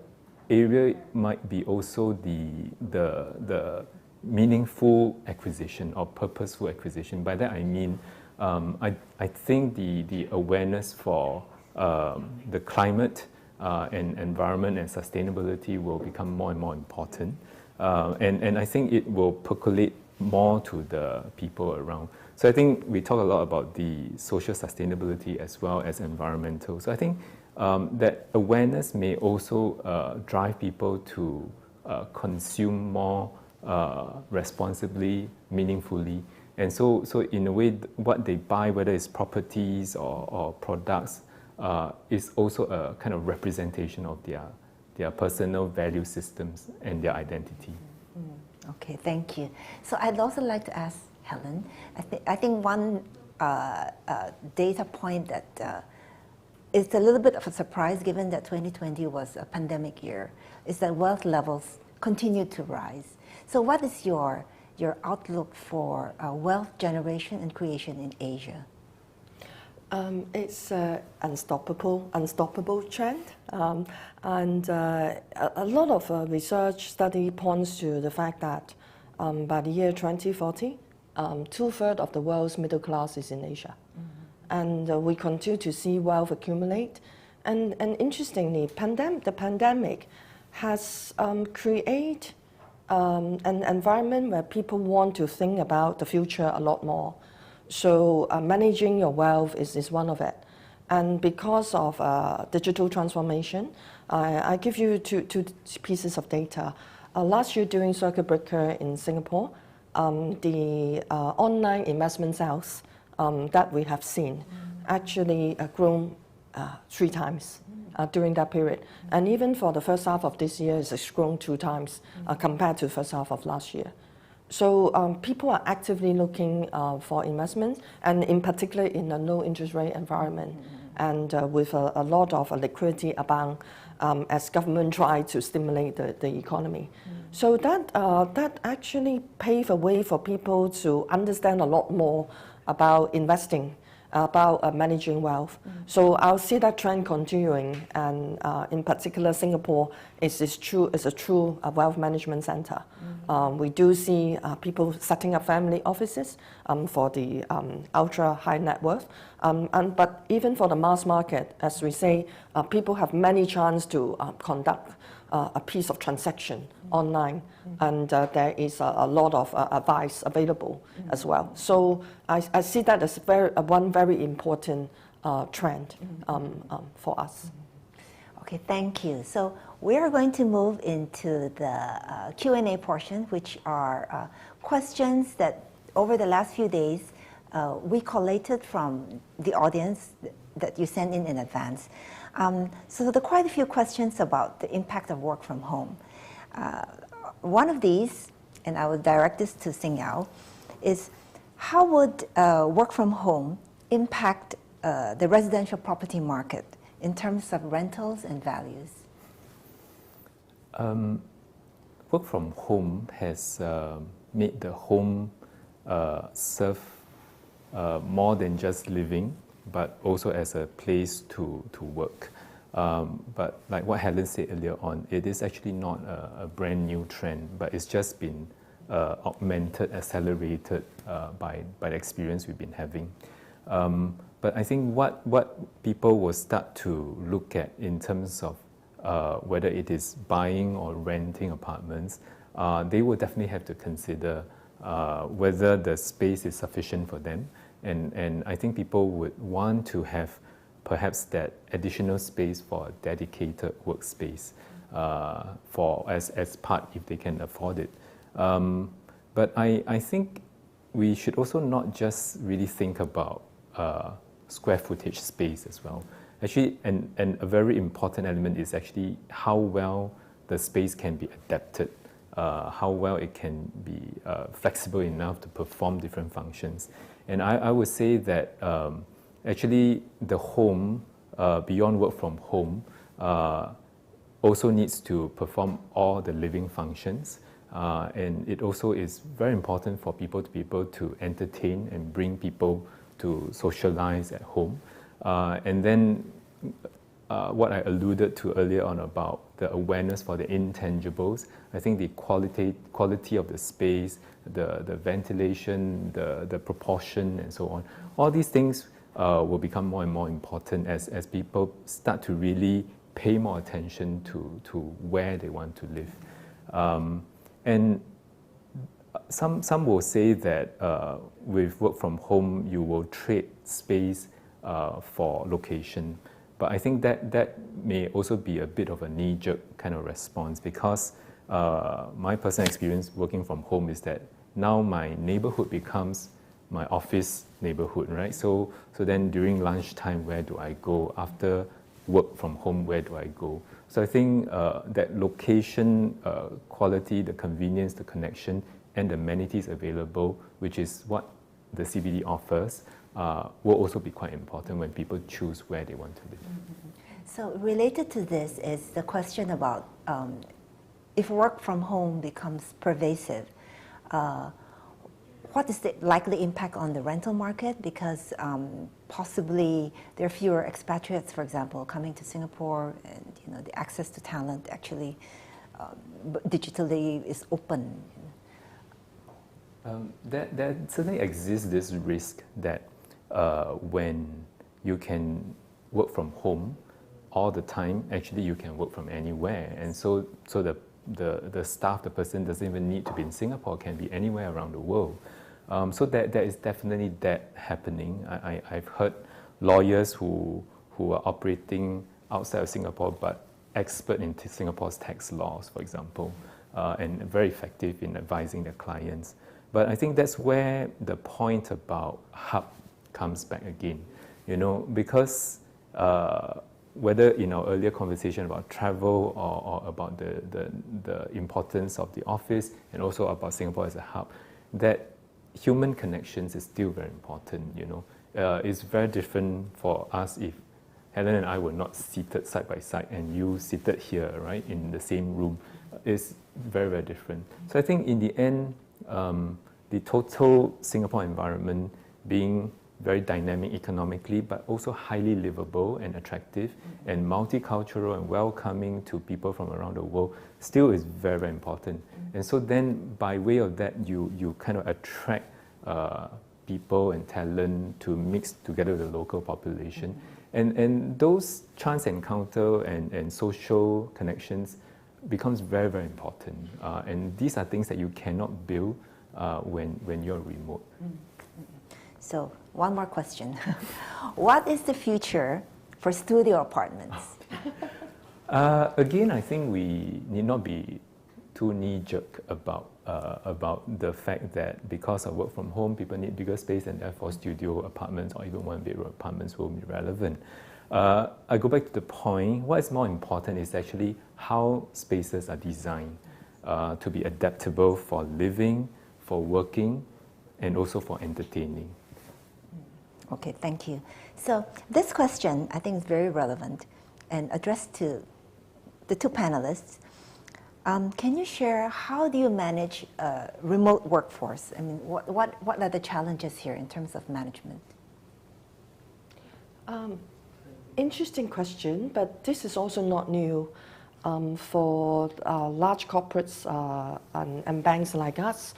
area might be also the meaningful acquisition or purposeful acquisition. By that I mean, I think the awareness for the climate and environment and sustainability will become more and more important. And I think it will percolate more to the people around. So I think we talk a lot about the social sustainability as well as environmental. So I think that awareness may also drive people to consume more responsibly, meaningfully. And so in a way, what they buy, whether it's properties or products, is also a kind of representation of their personal value systems and their identity. Okay, thank you. So I'd also like to ask Helen, I think one data point that is a little bit of a surprise given that 2020 was a pandemic year, is that wealth levels continue to rise. So what is your outlook for wealth generation and creation in Asia? It's an unstoppable trend. And a lot of research study points to the fact that by the year 2040, 2/3 of the world's middle class is in Asia. And we continue to see wealth accumulate. And interestingly, the pandemic has created an environment where people want to think about the future a lot more. So managing your wealth is one of it. And because of digital transformation, I give you two pieces of data. Last year during circuit breaker in Singapore, the online investment sales that we have seen actually grown 3 times during that period. And even for the first half of this year, it's grown 2 times compared to the first half of last year. So people are actively looking for investments, and in particular in a low interest rate environment, and with a lot of liquidity abound as government try to stimulate the economy. So that actually paved a way for people to understand a lot more about investing, about managing wealth. So I'll see that trend continuing, and in particular, Singapore is a true wealth management center. We do see people setting up family offices for the ultra high net worth, but even for the mass market, as we say, people have many chances to conduct a piece of transaction online, and there is a lot of advice available as well. So I see that as one very important trend for us. Okay, thank you. So we are going to move into the Q&A portion, which are questions that over the last few days we collated from the audience that you sent in advance. So there are quite a few questions about the impact of work from home. One of these, and I will direct this to Hsing Yao, is how would work from home impact the residential property market in terms of rentals and values? Work from home has made the home serve more than just living, but also as a place to work. But like what Helen said earlier on, it is actually not a brand new trend, but it's just been augmented, accelerated by the experience we've been having. But I think what people will start to look at in terms of whether it is buying or renting apartments, they will definitely have to consider whether the space is sufficient for them. And I think people would want to have perhaps that additional space for a dedicated workspace as part if they can afford it. But I think we should also not just really think about square footage space as well. Actually, and a very important element is actually how well the space can be adapted, how well it can be flexible enough to perform different functions. And I would say that actually the home, beyond work from home, also needs to perform all the living functions. And it also is very important for people to be able to entertain and bring people to socialize at home. And then what I alluded to earlier on about the awareness for the intangibles, I think the quality of the space, the ventilation, the proportion, and so on, all these things will become more and more important as people start to really pay more attention to where they want to live. And some will say that with work from home, you will trade space for location. But I think that may also be a bit of a knee-jerk kind of response, because my personal experience working from home is that now my neighborhood becomes my office neighborhood, right? So then during lunchtime, where do I go? After work from home, where do I go? So I think that location, quality, the convenience, the connection, and the amenities available, which is what the CBD offers, will also be quite important when people choose where they want to live. So related to this is the question about if work from home becomes pervasive, what is the likely impact on the rental market? Because possibly there are fewer expatriates, for example, coming to Singapore, and the access to talent actually digitally is open. There certainly exists this risk that when you can work from home all the time, actually you can work from anywhere, and so the staff, the person doesn't even need to be in Singapore, can be anywhere around the world. So there is definitely that happening. I've heard lawyers who are operating outside of Singapore but expert in Singapore's tax laws, for example, and very effective in advising their clients. But I think that's where the point about hub comes back again, because whether in our earlier conversation about travel or about the importance of the office and also about Singapore as a hub, that human connections is still very important. It's very different for us if Helen and I were not seated side by side and you seated here, right, in the same room. is very, very different. So I think in the end, the total Singapore environment being very dynamic economically, but also highly livable and attractive and multicultural and welcoming to people from around the world still is very, very important. And so then by way of that, you kind of attract people and talent to mix together with the local population. And those chance encounter and social connections becomes very, very important. And these are things that you cannot build when you're remote. So one more question. What is the future for studio apartments? Again, I think we need not be too knee-jerk about the fact that because of work from home, people need bigger space and therefore studio apartments or even one-bedroom apartments will be relevant. I go back to the point, what is more important is actually how spaces are designed to be adaptable for living, for working, and also for entertaining. Okay, thank you. So this question I think is very relevant and addressed to the two panelists. Can you share how do you manage a remote workforce? I mean, what are the challenges here in terms of management? Interesting question, but this is also not new. For large corporates and banks like us,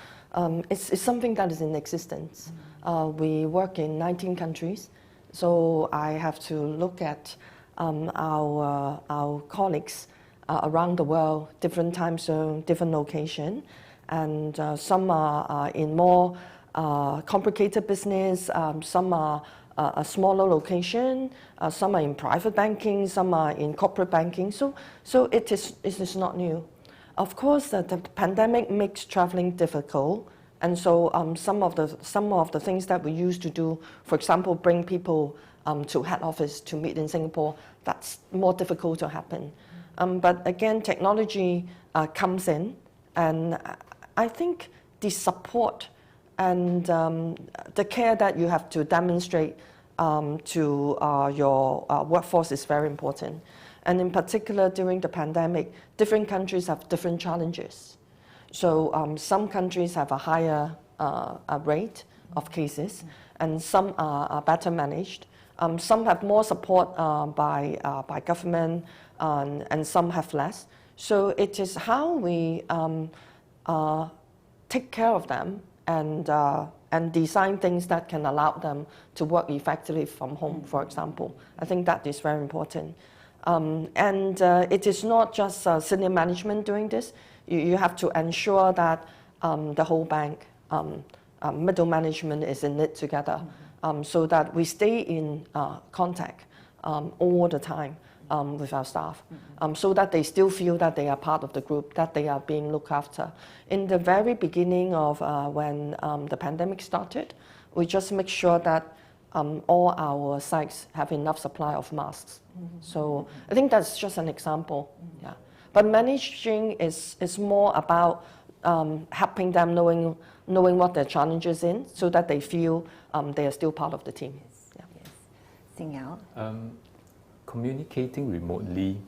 it's something that is in existence. We work in 19 countries, so I have to look at our colleagues around the world, different time zone, different location, and some are in more complicated business, some are a smaller location, some are in private banking, some are in corporate banking. So it is not new. Of course, the pandemic makes traveling difficult, and so some of the things that we used to do, for example, bring people to head office to meet in Singapore, that's more difficult to happen. But again, technology comes in, and I think the support and the care that you have to demonstrate to your workforce is very important. And in particular, during the pandemic, different countries have different challenges. So some countries have a higher rate of cases, and some are better managed. Some have more support by government, and some have less. So it is how we take care of them and design things that can allow them to work effectively from home, for example. I think that is very important. And it is not just senior management doing this. You have to ensure that the whole bank, middle management is in it together, so that we stay in contact all the time with our staff, so that they still feel that they are part of the group, that they are being looked after. In the very beginning of when the pandemic started, we just make sure that all our sites have enough supply of masks. So I think that's just an example. Yeah. But managing is more about helping them knowing what their challenges in, so that they feel they are still part of the team. Yeah. Hsing Yao. Communicating remotely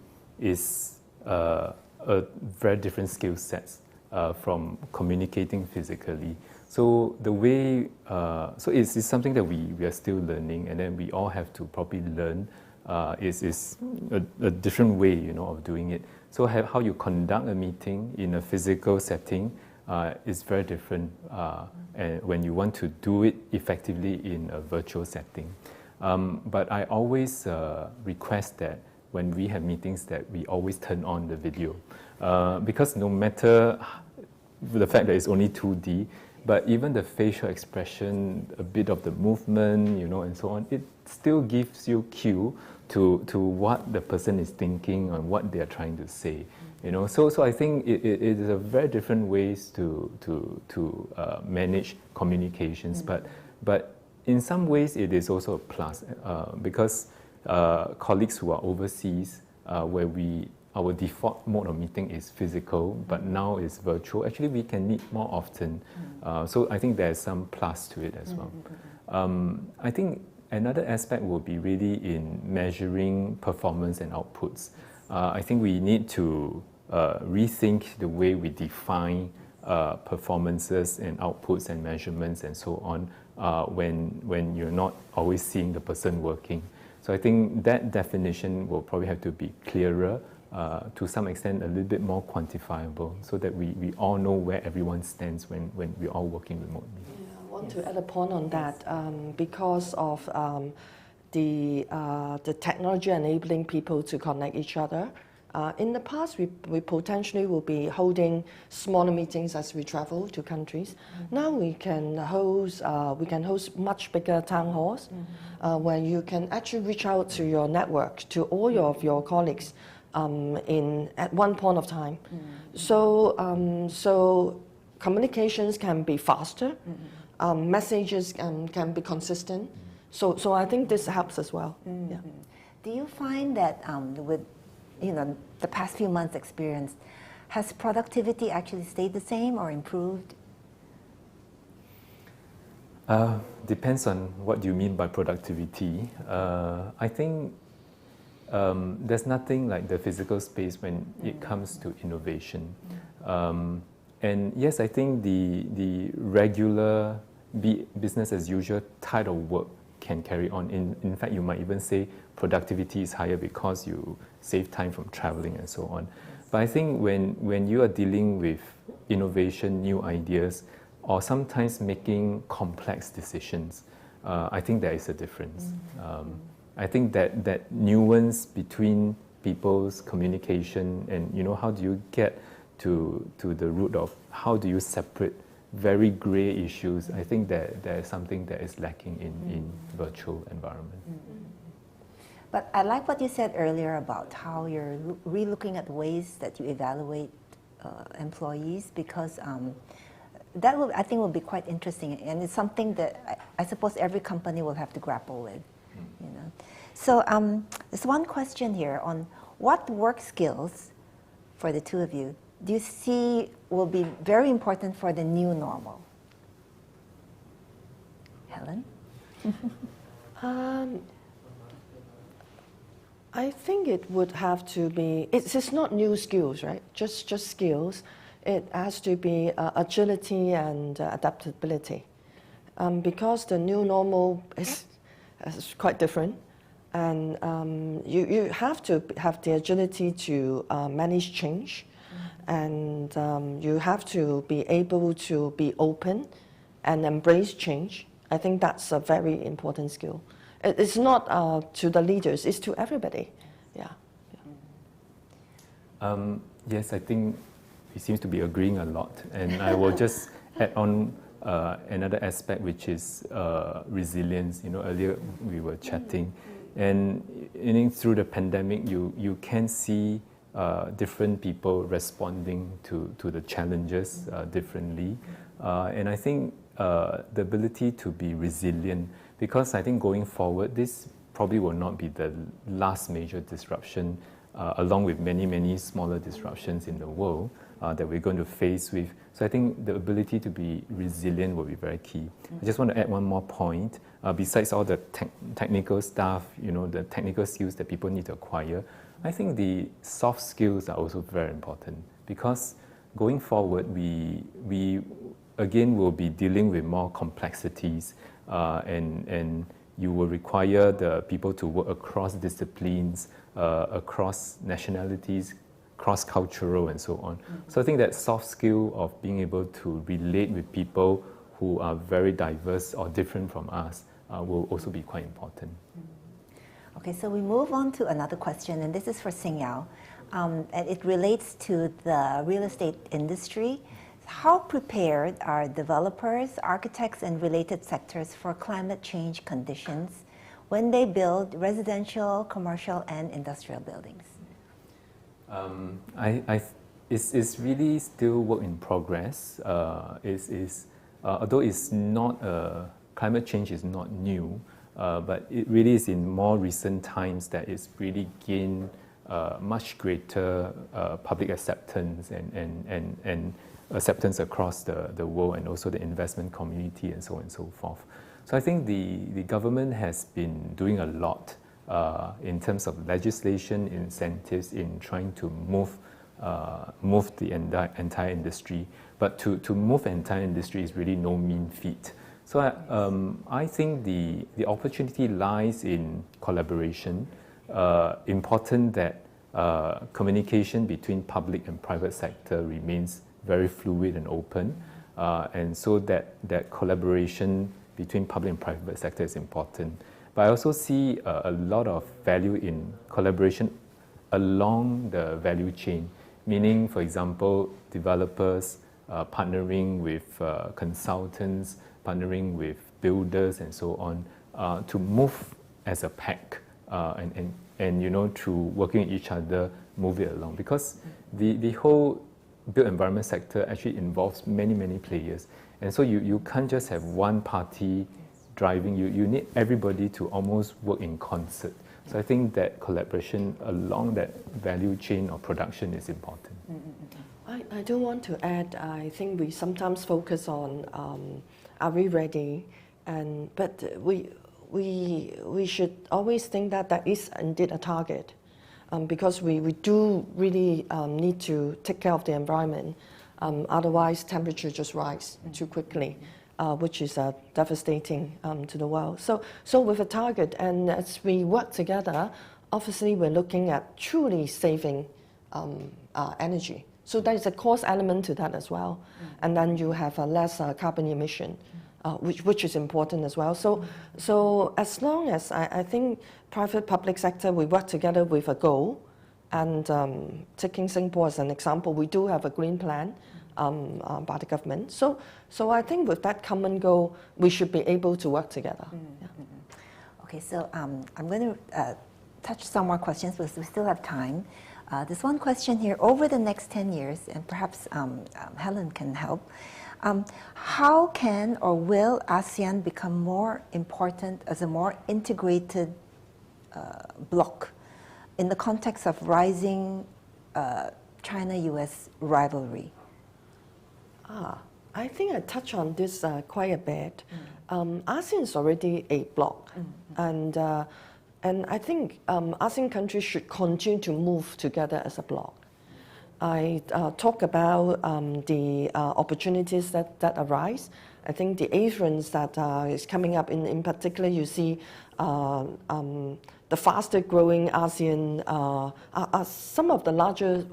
is a very different skill set from communicating physically. So the way, so it's something that we are still learning, and then we all have to probably learn. Is a different way, of doing it. So how you conduct a meeting in a physical setting is very different, and when you want to do it effectively in a virtual setting. But I always request that when we have meetings that we always turn on the video, because no matter the fact that it's only 2D, but even the facial expression, a bit of the movement, and so on, it still gives you cue to what the person is thinking and what they are trying to say. So I think it is a very different ways to manage communications, but in some ways it is also a plus because colleagues who are overseas, where our default mode of meeting is physical, but now is virtual. Actually, we can meet more often. So I think there's some plus to it as well. I think another aspect will be really in measuring performance and outputs. I think we need to rethink the way we define performances and outputs and measurements and so on when you're not always seeing the person working. So I think that definition will probably have to be clearer, to some extent a little bit more quantifiable, so that we all know where everyone stands when we're all working remotely. Yeah, I want to add a point on that. Because of the technology enabling people to connect each other, in the past, we potentially will be holding smaller meetings as we travel to countries. Now we can host much bigger town halls, where you can actually reach out to your network, to all of your colleagues at one point of time. So communications can be faster, messages can be consistent. So I think this helps as well. Yeah. Do you find that with the past few months' experience, has productivity actually stayed the same or improved? Depends on what you mean by productivity. I think there's nothing like the physical space when it comes to innovation. And yes, I think the regular business as usual type of work can carry on. In fact, you might even say productivity is higher because you save time from traveling and so on. But I think when you are dealing with innovation, new ideas, or sometimes making complex decisions, I think there is a difference. I think that nuance between people's communication and how do you get to the root of how do you separate very gray issues, I think that there is something that is lacking in virtual environment. But I like what you said earlier about how you're re-looking at ways that you evaluate employees, because that I think will be quite interesting, and it's something that I suppose every company will have to grapple with. So there's one question here on what work skills for the two of you do you see will be very important for the new normal? Helen? I think it would have to be, it's not new skills, right? Just skills. It has to be agility and adaptability. Because the new normal is quite different. And you have to have the agility to manage change. And you have to be able to be open and embrace change. I think that's a very important skill. It's not to the leaders, it's to everybody. Yeah. Yes, I think we seem to be agreeing a lot. And I will just add on another aspect, which is resilience. Earlier we were chatting. And through the pandemic, you can see different people responding to the challenges differently. And I think the ability to be resilient, because I think going forward, this probably will not be the last major disruption, along with many, many smaller disruptions in the world that we're going to face with. So I think the ability to be resilient will be very key. I just want to add one more point. Besides all the technical stuff, the technical skills that people need to acquire, I think the soft skills are also very important, because going forward, we again will be dealing with more complexities, and you will require the people to work across disciplines, across nationalities, cross-cultural and so on. So I think that soft skill of being able to relate with people who are very diverse or different from us will also be quite important. Okay, so we move on to another question, and this is for Hsing Yao. And it relates to the real estate industry. How prepared are developers, architects, and related sectors for climate change conditions when they build residential, commercial, and industrial buildings? It's really still work in progress. Although it's not climate change is not new, but it really is in more recent times that it's really gained much greater public acceptance and acceptance across the world, and also the investment community and so on and so forth. So I think the government has been doing a lot in terms of legislation, incentives in trying to move move the entire industry. But to move the entire industry is really no mean feat. So I think the opportunity lies in collaboration. Important that communication between public and private sector remains very fluid and open. And so that collaboration between public and private sector is important. But I also see a lot of value in collaboration along the value chain, meaning, for example, developers partnering with consultants, partnering with builders and so on, to move as a pack and you know, through working with each other, move it along. Because the whole built environment sector actually involves many players. And so you can't just have one party driving. You need everybody to almost work in concert. So I think that collaboration along that value chain of production is important. I do want to add, I think we sometimes focus on are we ready? But we should always think that that is indeed a target, because we do really need to take care of the environment. Otherwise, temperature just rise too quickly, which is devastating to the world. So with a target, and as we work together, obviously we're looking at truly saving energy. So there is a cost element to that as well. And then you have a less carbon emission, which is important as well. So as long as I think private public sector, we work together with a goal, and taking Singapore as an example, we do have a green plan by the government. So I think with that common goal, we should be able to work together. Yeah. Okay, so I'm going to touch some more questions because we still have time. There's one question here. Over the next 10 years, and perhaps Helen can help, how can or will ASEAN become more important as a more integrated bloc in the context of rising China-US rivalry? I think I touched on this quite a bit. ASEAN is already a bloc, and I think ASEAN countries should continue to move together as a bloc. I talk about the opportunities that arise. I think the ASEANs that is coming up, in particular, you see the faster growing ASEAN are some of the larger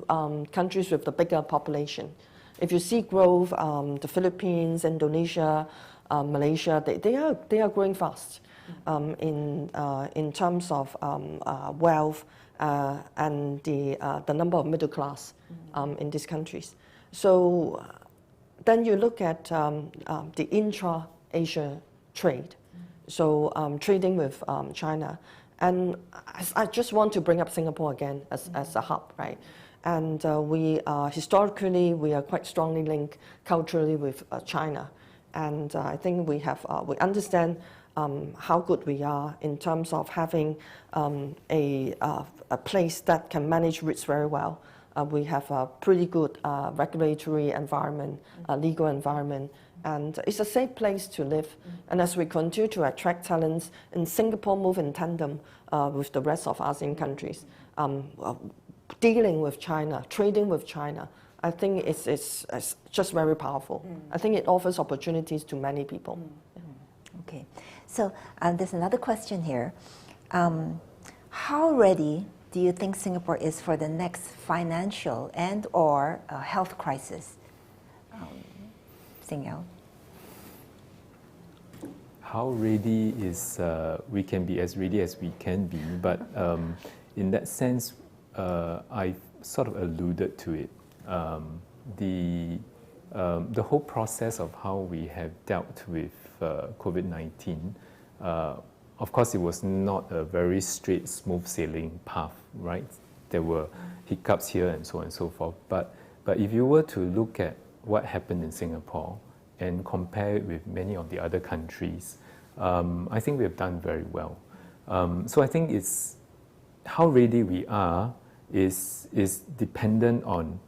countries with the bigger population. If you see growth, the Philippines, Indonesia, Malaysia, they are growing fast in terms of wealth and the number of middle class in these countries. So then you look at the intra-Asia trade, so trading with China. And I just want to bring up Singapore again as a hub, right? And we historically, we are quite strongly linked culturally with China. And I think we understand how good we are in terms of having a place that can manage risks very well. We have a pretty good regulatory environment, legal environment, and it's a safe place to live. And as we continue to attract talents, and Singapore move in tandem with the rest of ASEAN countries, dealing with China, trading with China, I think it's just very powerful. I think it offers opportunities to many people. Okay, so there's another question here. How ready do you think Singapore is for the next financial and or health crisis? Hsing Yao. How ready is, we can be as ready as we can be, but in that sense, I sort of alluded to it. The whole process of how we have dealt with COVID-19, of course, it was not a very straight, smooth sailing path, right? There were hiccups here and so on and so forth. But if you were to look at what happened in Singapore and compare it with many of the other countries, I think we have done very well. So I think it's how ready we are is dependent on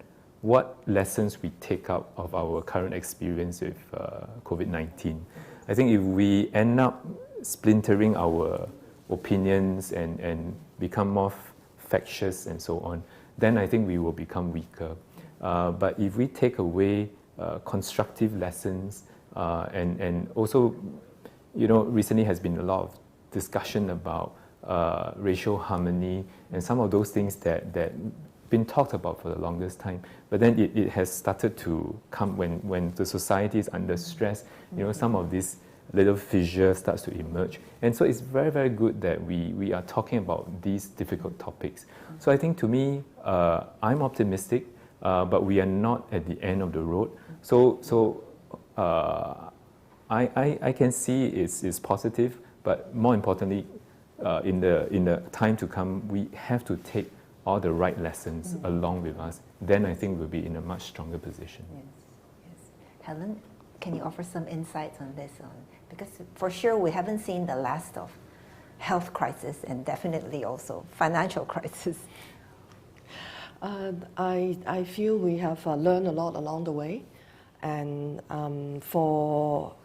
what lessons we take out of our current experience with COVID-19. I think if we end up splintering our opinions and become more factious and so on, then I think we will become weaker. But if we take away constructive lessons, and also, recently has been a lot of discussion about racial harmony and some of those things that been talked about for the longest time, but then it has started to come when the society is under stress. Some of these little fissure starts to emerge, and so it's very, very good that we are talking about these difficult topics. So I think, to me, I'm optimistic, but we are not at the end of the road. So I can see it's positive, but more importantly, in the time to come, we have to take all the right lessons along with us. Then I think we'll be in a much stronger position. Yes. Helen, can you offer some insights on this? Because for sure we haven't seen the last of health crisis and definitely also financial crisis. I feel we have learned a lot along the way, and for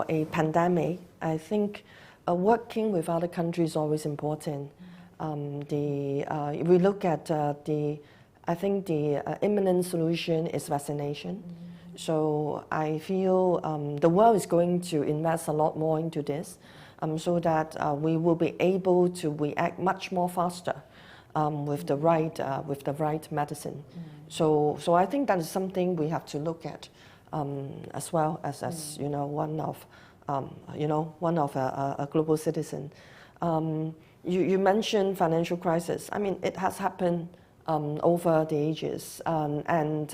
a pandemic, I think working with other countries is always important. We look at I think the imminent solution is vaccination. So I feel the world is going to invest a lot more into this, so that we will be able to react much more faster with the right medicine. So I think that is something we have to look at as well as one of a global citizen. You mentioned financial crisis. I mean, it has happened over the ages, and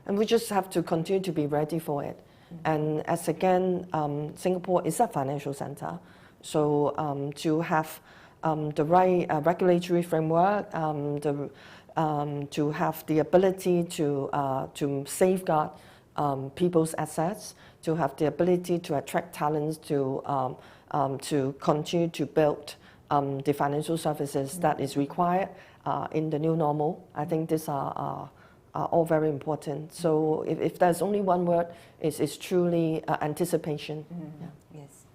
we just have to continue to be ready for it. And as again, Singapore is a financial center, so to have the right regulatory framework, to have the ability to safeguard people's assets, to have the ability to attract talents, to continue to build the financial services that is required in the new normal. I think these are all very important. So if there's only one word, it's truly anticipation. Yeah.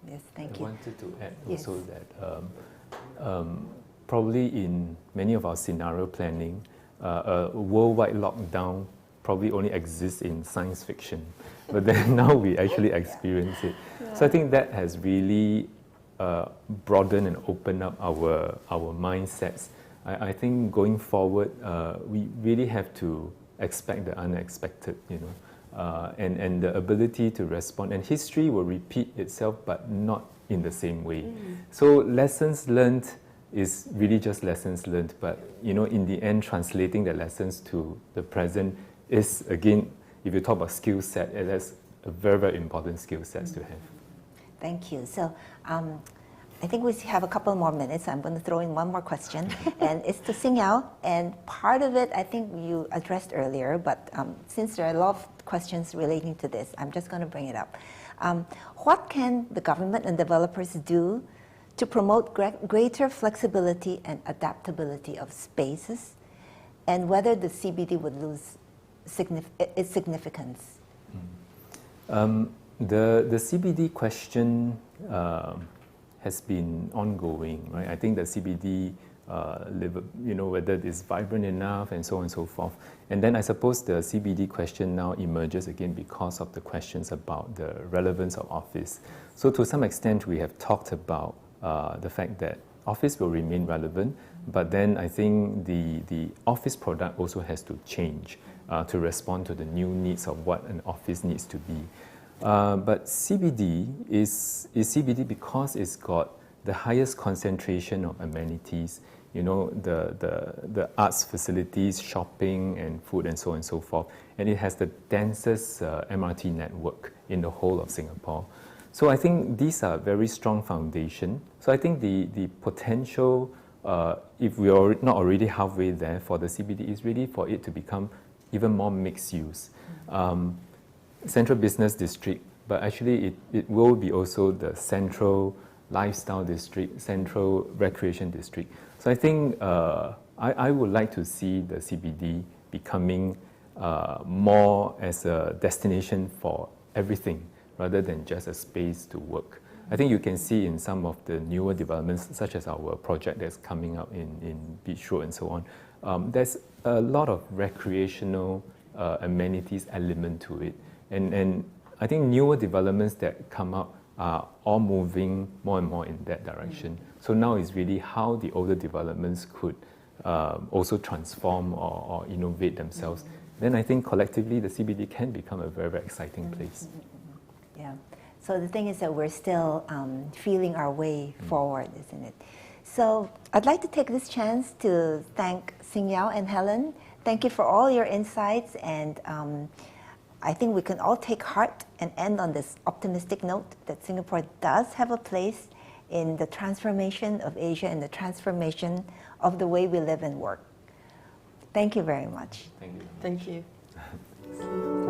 Yes, thank you. I wanted to add also that probably in many of our scenario planning, a worldwide lockdown probably only exists in science fiction, but then now we actually experience it. So I think that has really broaden and open up our mindsets. I think going forward, we really have to expect the unexpected, and the ability to respond. And history will repeat itself, but not in the same way. So lessons learned is really just lessons learned, but in the end, translating the lessons to the present is, again, if you talk about skill set, that's a very, very important skill sets to have. Thank you. So I think we have a couple more minutes. I'm going to throw in one more question, and it's to Hsing Yao. And part of it, I think you addressed earlier, but since there are a lot of questions relating to this, I'm just going to bring it up. What can the government and developers do to promote greater flexibility and adaptability of spaces, and whether the CBD would lose its significance? The CBD question has been ongoing, right? I think the CBD, whether it's vibrant enough and so on and so forth. And then I suppose the CBD question now emerges again because of the questions about the relevance of office. So to some extent, we have talked about the fact that office will remain relevant, but then I think the office product also has to change to respond to the new needs of what an office needs to be. But CBD is CBD because it's got the highest concentration of amenities, the arts facilities, shopping and food and so on and so forth. And it has the densest MRT network in the whole of Singapore. So I think these are very strong foundation. So I think the potential, if we are not already halfway there for the CBD, is really for it to become even more mixed use. Central business district, but actually it will be also the central lifestyle district, central recreation district. So I think I would like to see the CBD becoming more as a destination for everything rather than just a space to work. I think you can see in some of the newer developments, such as our project that's coming up in Beach Road and so on, there's a lot of recreational amenities element to it. And I think newer developments that come up are all moving more and more in that direction. So now it's really how the older developments could also transform or innovate themselves. Then I think collectively the CBD can become a very, very exciting place. Yeah. So the thing is that we're still feeling our way forward, isn't it? So I'd like to take this chance to thank Hsing Yao and Helen. Thank you for all your insights, and I think we can all take heart and end on this optimistic note that Singapore does have a place in the transformation of Asia and the transformation of the way we live and work. Thank you very much. Thank you. Thank you.